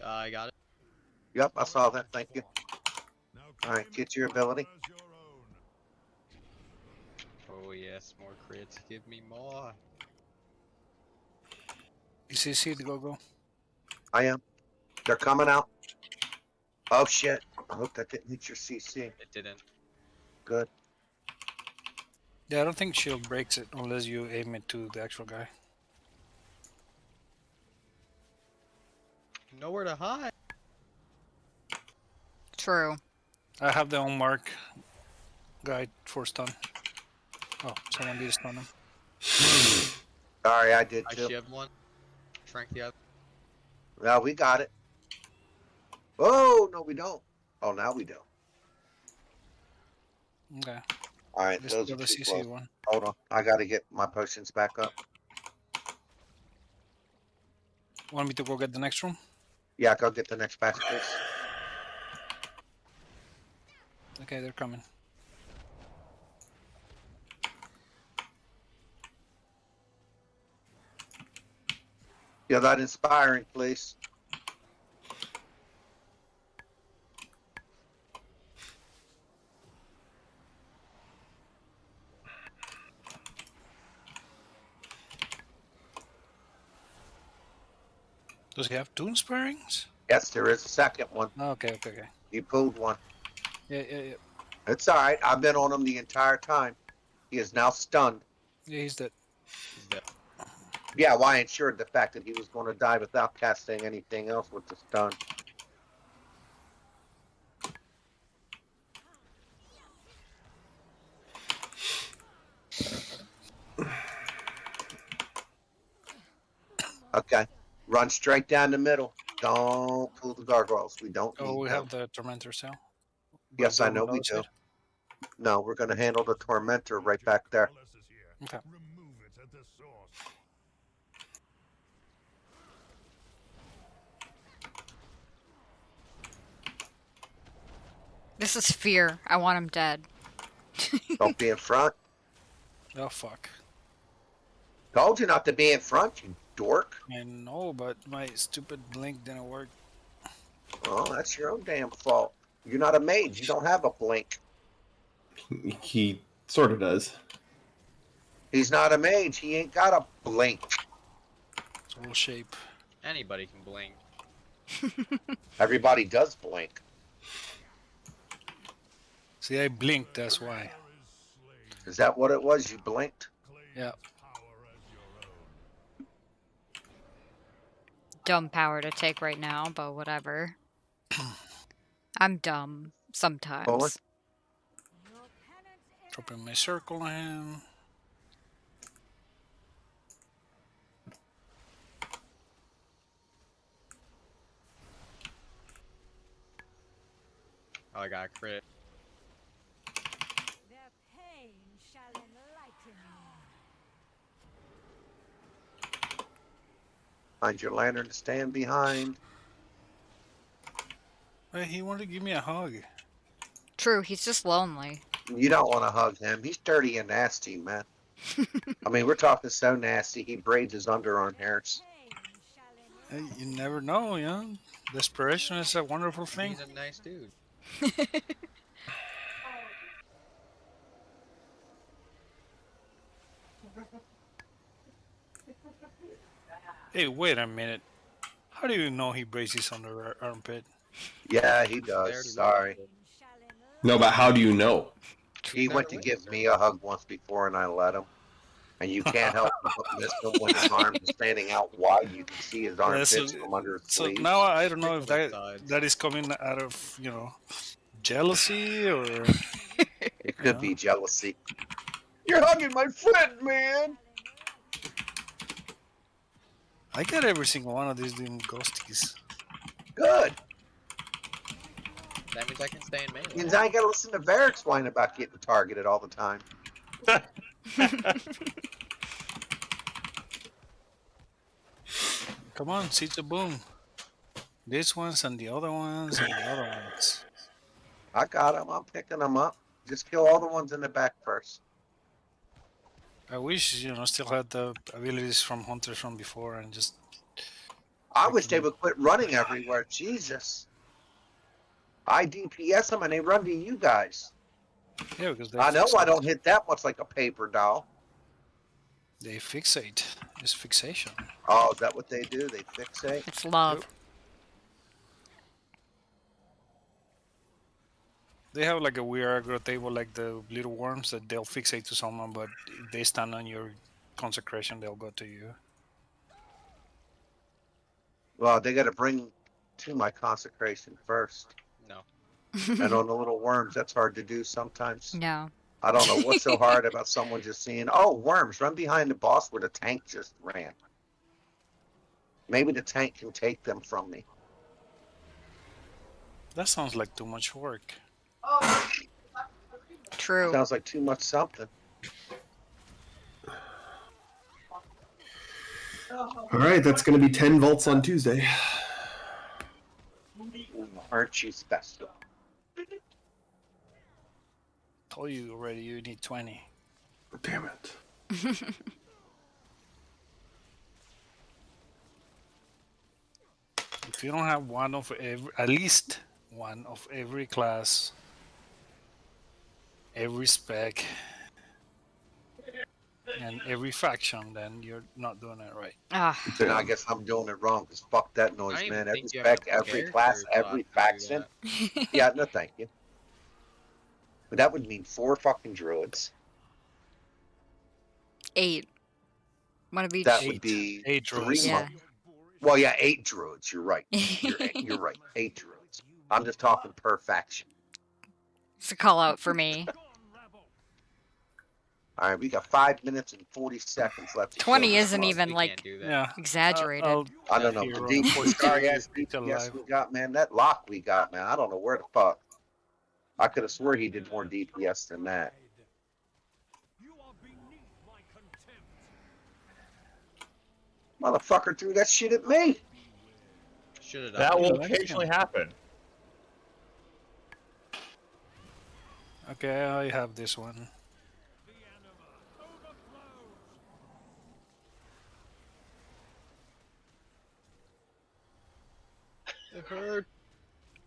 I got it. Yep, I saw that. Thank you. All right, get your ability. Oh yes, more crits. Give me more. You see the go. I am. They're coming out. Oh shit. I hope that didn't hit your CC. It didn't. Good. Yeah, I don't think shield breaks it unless you aim it to the actual guy. Nowhere to hide. True. I have the own mark guide for stun. Oh, someone did stun him. Sorry, I did I too. shivved one. Shrank the other. Well, we got it. Oh, no, we don't. Oh, now we do. Okay. All right, Let's those do are the too CC close. one. Hold on. I got to get my potions back up. Want me to go get the next room? Yeah, go get the next batch, please. Okay, they're coming. Yeah, that inspiring, please. Does he have two inspirings? Yes, there is a second one. Okay. You pulled one. Yeah. It's all right. I've been on him the entire time. He is now stunned. Yeah, he's dead. He's dead. Yeah, well, I ensured the fact that he was going to die without casting anything else with the stun. Okay. Run straight down the middle. Don't pull the gargoyles. We don't Oh, need we them. have the Tormentor cell. Yes, I know we do. No, we're going to handle the tormentor right back there. Okay. Remove it at the source. This is fear. I want him dead. Don't be in front. Oh, fuck. Told you not to be in front, you dork. I know, but my stupid blink didn't work. Well, that's your own damn fault. You're not a mage. You don't have a blink. He sort of does. He's not a mage. He ain't got a blink. It's all shape. Anybody can blink. Everybody does blink. See, I blinked, that's why. Is that what it was? You blinked? Yeah. Dumb power to take right now, but whatever. I'm dumb sometimes. Forward. Dropping my circle on him. Oh, I got a crit. Their pain shall enlighten you. Find your lantern to stand behind. Wait, he wanted to give me a hug. True, he's just lonely. You don't want to hug him. He's dirty and nasty, man. I mean, we're talking so nasty. He braids his underarm hairs. Hey, you never know, you know. Desperation is a wonderful thing. He's a nice dude. Hey, wait a minute. How do you know he braces on the armpit? Yeah, he There does. to Sorry. No, but how do you know? He went to give me a hug once before, and I let him. And you can't help but miss him when his arms are standing out wide. You can see his Yeah, so, armpits from under his so sleeves. now I don't know if Both that sides. that is coming out of, you know, jealousy or It could Yeah. be jealousy. You're hugging my friend, man. I get every single one of these damn ghosties. Good. That means I can stay in melee. Means I gotta listen to Varric whine about getting targeted all the time. Come on, Seeds of Boom. These ones and the other ones and the other ones. I got him. I'm picking them up. Just kill all the ones in the back first. I wish, you know, still had the abilities from hunters from before and just. I wish they would quit running everywhere. Jesus. I DPS them and they run to you guys. Yeah, because I know I don't hit that much like a paper doll. They fixate. It's fixation. Oh, is that what they do? They fixate? It's love. Yep. They have like a weird aggro table, like the little worms that they'll fixate to someone, but if they stand on your consecration, they'll go to you. Well, they got to bring to my consecration first. No. And on the little worms, that's hard to do sometimes. No. I don't know what's so hard about someone just seeing, oh, worms, run behind the boss where the tank just ran. Maybe the tank can take them from me. That sounds like too much work. True. Sounds like too much something. All right, that's going to be 10 volts on Tuesday. Aren't you special? Told you already, you need 20. Damn it. If you don't have one of every, at least one of every class, every spec, and every faction, then you're not doing it right. Ah, Then I guess I'm doing it wrong, because fuck that I noise, don't even man. Every think you have spec, enough every class, characters every left to do faction. that. Yeah, no thank you. But that would mean 4 fucking druids. 8. One of each. That would be 8 3 druids. Yeah. months. Well, yeah, 8 druids. You're right. You're right. 8 druids. I'm just talking per faction. It's a call out for me. All right, we got 5 minutes and 40 seconds left. to 20 kill this isn't bug. even We like can't do that. Yeah. exaggerated. I don't know. Hero, The deep sorry ass still DPS alive. we got, man. That lock we got, man. I don't know where the fuck. I could have swore he did more DPS than that. Motherfucker threw that shit at me. Should have That done will that's occasionally happen. Okay, I have this one. it hurt.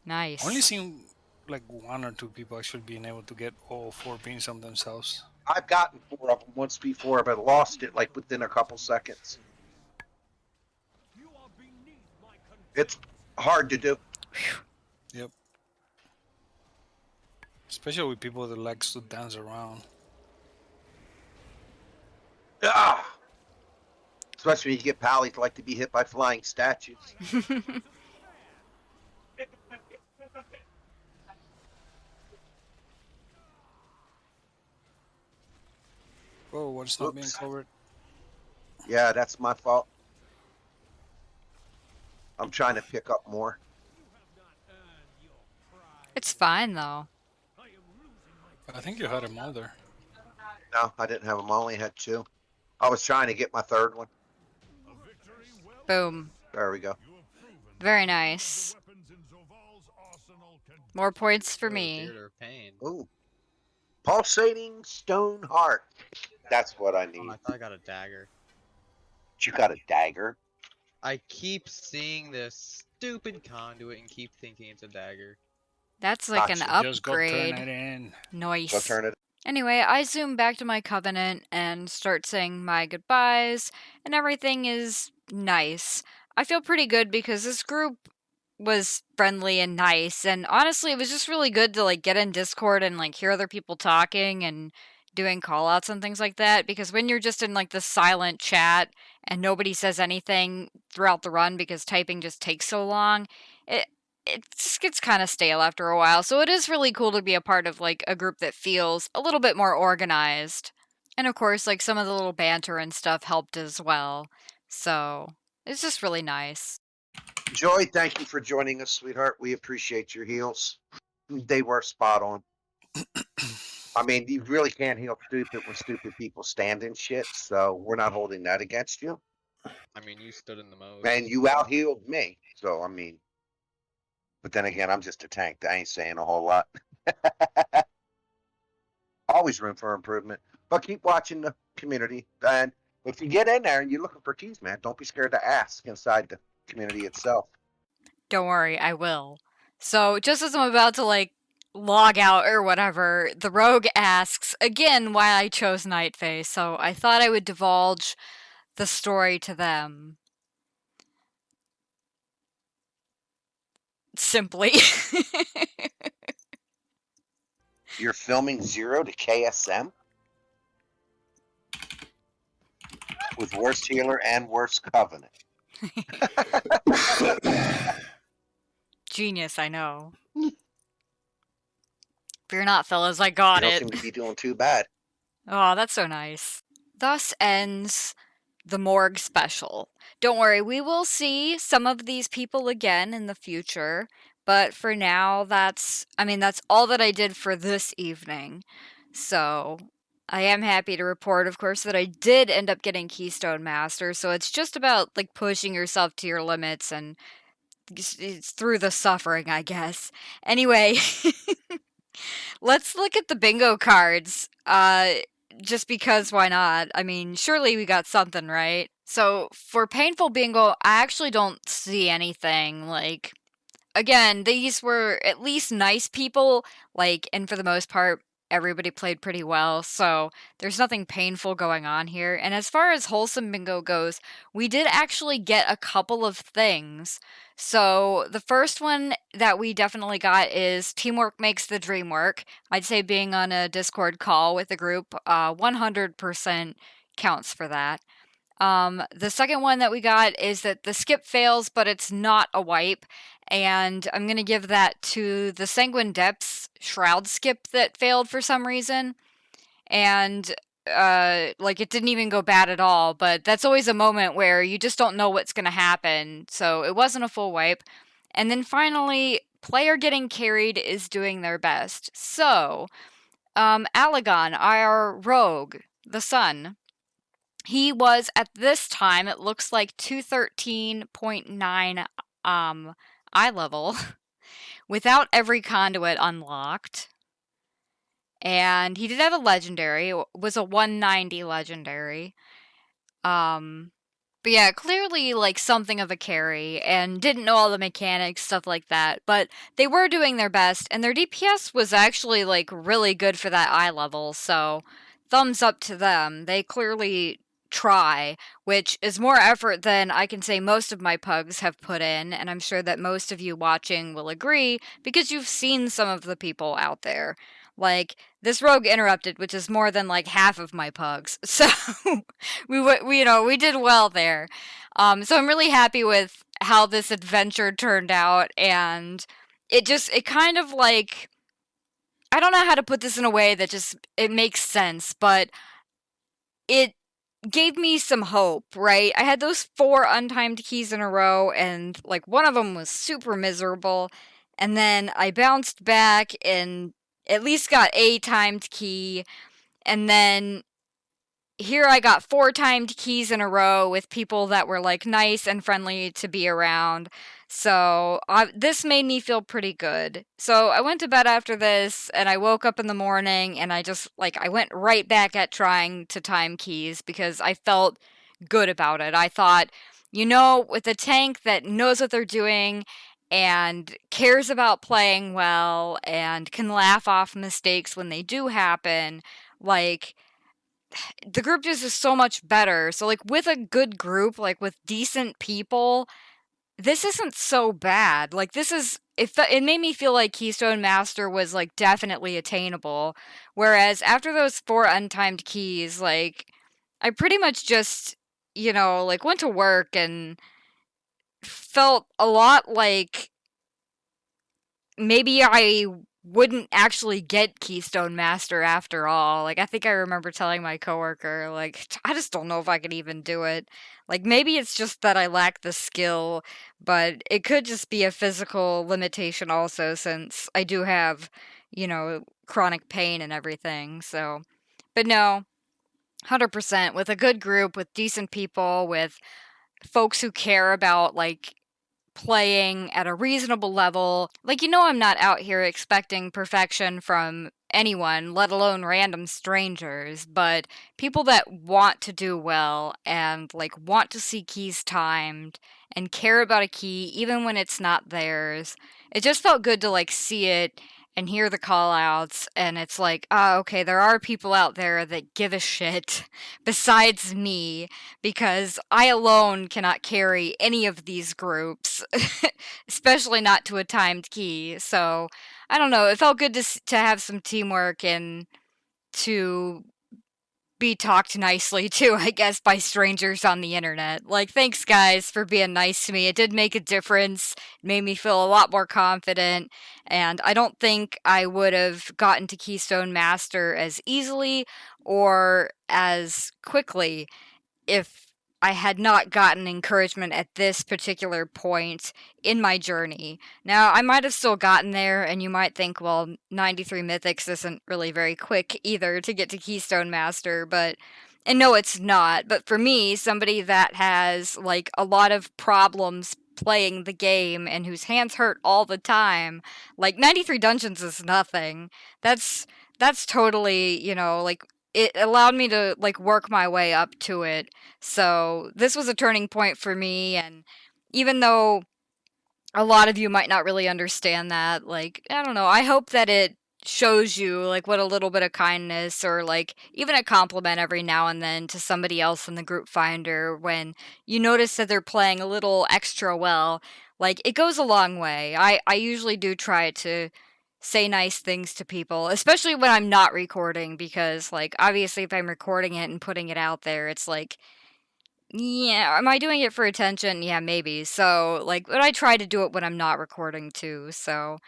Nice. Only seen like 1 or 2 people actually being able to get all 4 pins on themselves. I've gotten 4 of them once before, but lost it like within a couple seconds. It's hard to do. Yep. Especially with people that likes to dance around. Ah! Especially when you get pals that like to be hit by flying statues. Oh, one's not being Oops. covered. Yeah, that's my fault. I'm trying to pick up more. It's fine though. I think you had a mother. No, I didn't have them. I only had 2. I was trying to get my 3rd one. Boom. There we go. Very nice. More points for me. Theater of pain. Ooh. Pulsating stone heart. That's what I Oh, need. I thought I got a dagger. You got a dagger? I keep seeing this stupid conduit and keep thinking it's a dagger. That's like an Gotcha. Just go turn upgrade. it in. Go Nice. turn it. Anyway, I zoom back to my covenant and start saying my goodbyes, and everything is nice. I feel pretty good because this group was friendly and nice, and honestly, it was just really good to like get in Discord and like hear other people talking and doing callouts and things like that. Because when you're just in like the silent chat and nobody says anything throughout the run because typing just takes so long, it it just gets kind of stale after a while. So it is really cool to be a part of like a group that feels a little bit more organized. And of course, like some of the little banter and stuff helped as well. So it's just really nice. Joy, thank you for joining us, sweetheart. We appreciate your heals. They were spot on. I mean, you really can't heal stupid when stupid people stand in shit, so we're not holding that against you. I mean, you stood in the most. And you out healed me, so I mean, but then again, I'm just a tank. I ain't saying a whole lot. Always room for improvement, but keep watching the community. And if you get in there and you're looking for keys, man, don't be scared to ask inside the community itself. Don't worry, I will. So, just as I'm about to like log out or whatever, the rogue asks again why I chose Nightface, so I thought I would divulge the story to them. Simply. You're filming 0 to KSM with worst healer and worst covenant. Genius, I know. Fear not, fellas, I got You don't it. seem to be doing too bad. Oh, that's so nice. Thus ends the Morg special. Don't worry, we will see some of these people again in the future, but for now, that's all that I did for this evening. So, I am happy to report, of course, that I did end up getting Keystone Master, so it's just about, like, pushing yourself to your limits and it's through the suffering, I guess. Anyway, let's look at the bingo cards. Just because why not? I mean, surely we got something, right? So, for painful bingo, I actually don't see anything. Like, again, these were at least nice people, like, and for the most part, everybody played pretty well, so there's nothing painful going on here. And as far as wholesome bingo goes, we did actually get a couple of things. So the first one that we definitely got is teamwork makes the dream work. I'd say being on a Discord call with a group 100% counts for that. The second one that we got is that the skip fails, but it's not a wipe. And I'm going to give that to the Sanguine Depths shroud skip that failed for some reason. And, like, it didn't even go bad at all. But that's always a moment where you just don't know what's going to happen. So it wasn't a full wipe. And then finally, player getting carried is doing their best. So, Alagon, our rogue, the sun. He was at this time, it looks like 213.9 eye level without every conduit unlocked. And he did have a legendary, it was a 190 legendary. But yeah, clearly like something of a carry and didn't know all the mechanics, stuff like that. But they were doing their best and their DPS was actually like really good for that eye level. So thumbs up to them. They clearly try, which is more effort than I can say most of my pugs have put in, and I'm sure that most of you watching will agree because you've seen some of the people out there. Like this rogue interrupted, which is more than like half of my pugs. So we did well there. So I'm really happy with how this adventure turned out, and it kind of like, I don't know how to put this in a way that just it makes sense, but it gave me some hope, right? I had those 4 untimed keys in a row, and like one of them was super miserable, and then I bounced back and at least got a timed key, and then here I got 4 timed keys in a row with people that were like nice and friendly to be around. So this made me feel pretty good. So I went to bed after this and I woke up in the morning and I just like I went right back at trying to time keys because I felt good about it. I thought, with a tank that knows what they're doing and cares about playing well and can laugh off mistakes when they do happen, like the group just is so much better. So like with a good group, like with decent people, this isn't so bad. Like it made me feel like Keystone Master was like definitely attainable. Whereas after those 4 untimed keys, like I pretty much just, like went to work and felt a lot like maybe I wouldn't actually get Keystone Master after all. Like, I think I remember telling my coworker, like, I just don't know if I could even do it. Like, maybe it's just that I lack the skill, but it could just be a physical limitation also, since I do have, chronic pain and everything. So, but no, 100% with a good group, with decent people, with folks who care about, like, playing at a reasonable level. Like, I'm not out here expecting perfection from anyone, let alone random strangers, but people that want to do well and, like, want to see keys timed and care about a key even when it's not theirs. It just felt good to, like, see it and hear the call outs, and it's like, oh, okay, there are people out there that give a shit besides me, because I alone cannot carry any of these groups, especially not to a timed key. So, I don't know, it felt good to have some teamwork and to be talked nicely to, I guess, by strangers on the internet. Like, thanks guys for being nice to me. It did make a difference. It made me feel a lot more confident, and I don't think I would have gotten to Keystone Master as easily or as quickly if I had not gotten encouragement at this particular point in my journey. Now, I might have still gotten there, and you might think, well, 93 mythics isn't really very quick either to get to Keystone Master, and no, it's not. But for me, somebody that has, like, a lot of problems playing the game and whose hands hurt all the time, like, 93 dungeons is nothing. That's totally, like, it allowed me to, like, work my way up to it. So this was a turning point for me, and even though a lot of you might not really understand that, like, I don't know, I hope that it shows you, like, what a little bit of kindness or, like, even a compliment every now and then to somebody else in the group finder when you notice that they're playing a little extra well, like, it goes a long way. I usually do try to say nice things to people, especially when I'm not recording, because, like, obviously if I'm recording it and putting it out there, it's like, yeah, am I doing it for attention? Yeah, maybe. So, like, but I try to do it when I'm not recording too. So,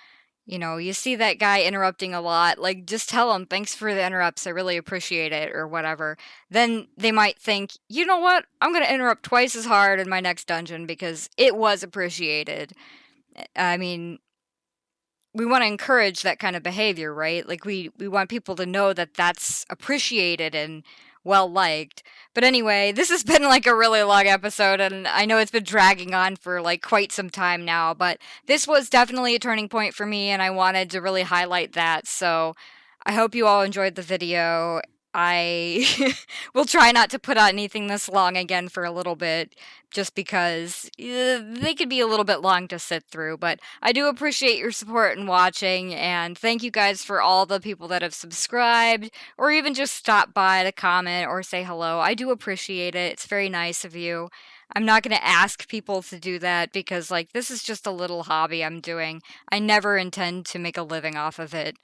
you see that guy interrupting a lot, like, just tell him, thanks for the interrupts, I really appreciate it, or whatever. Then they might think, you know what, I'm gonna interrupt twice as hard in my next dungeon because it was appreciated. I mean, we want to encourage that kind of behavior, right? Like we want people to know that that's appreciated and well liked. But anyway, this has been like a really long episode, and I know it's been dragging on for like quite some time now, but this was definitely a turning point for me, and I wanted to really highlight that. So I hope you all enjoyed the video. I will try not to put out anything this long again for a little bit, just because they could be a little bit long to sit through. But I do appreciate your support and watching, and thank you guys for all the people that have subscribed, or even just stopped by to comment or say hello. I do appreciate it. It's very nice of you. I'm not going to ask people to do that because, like, this is just a little hobby I'm doing. I never intend to make a living off of it,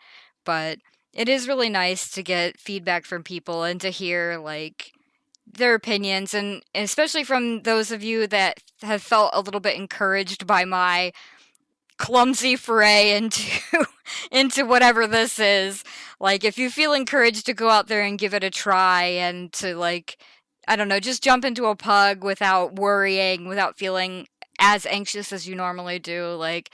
but it is really nice to get feedback from people and to hear, like, their opinions, and especially from those of you that have felt a little bit encouraged by my clumsy foray into into whatever this is. Like, if you feel encouraged to go out there and give it a try and to, like, I don't know, just jump into a pug without worrying, without feeling as anxious as you normally do, like,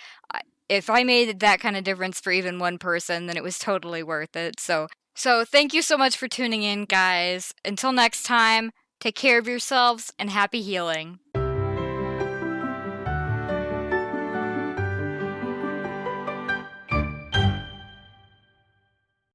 if I made that kind of difference for even one person, then it was totally worth it. So So thank you so much for tuning in, guys. Until next time, take care of yourselves and happy healing.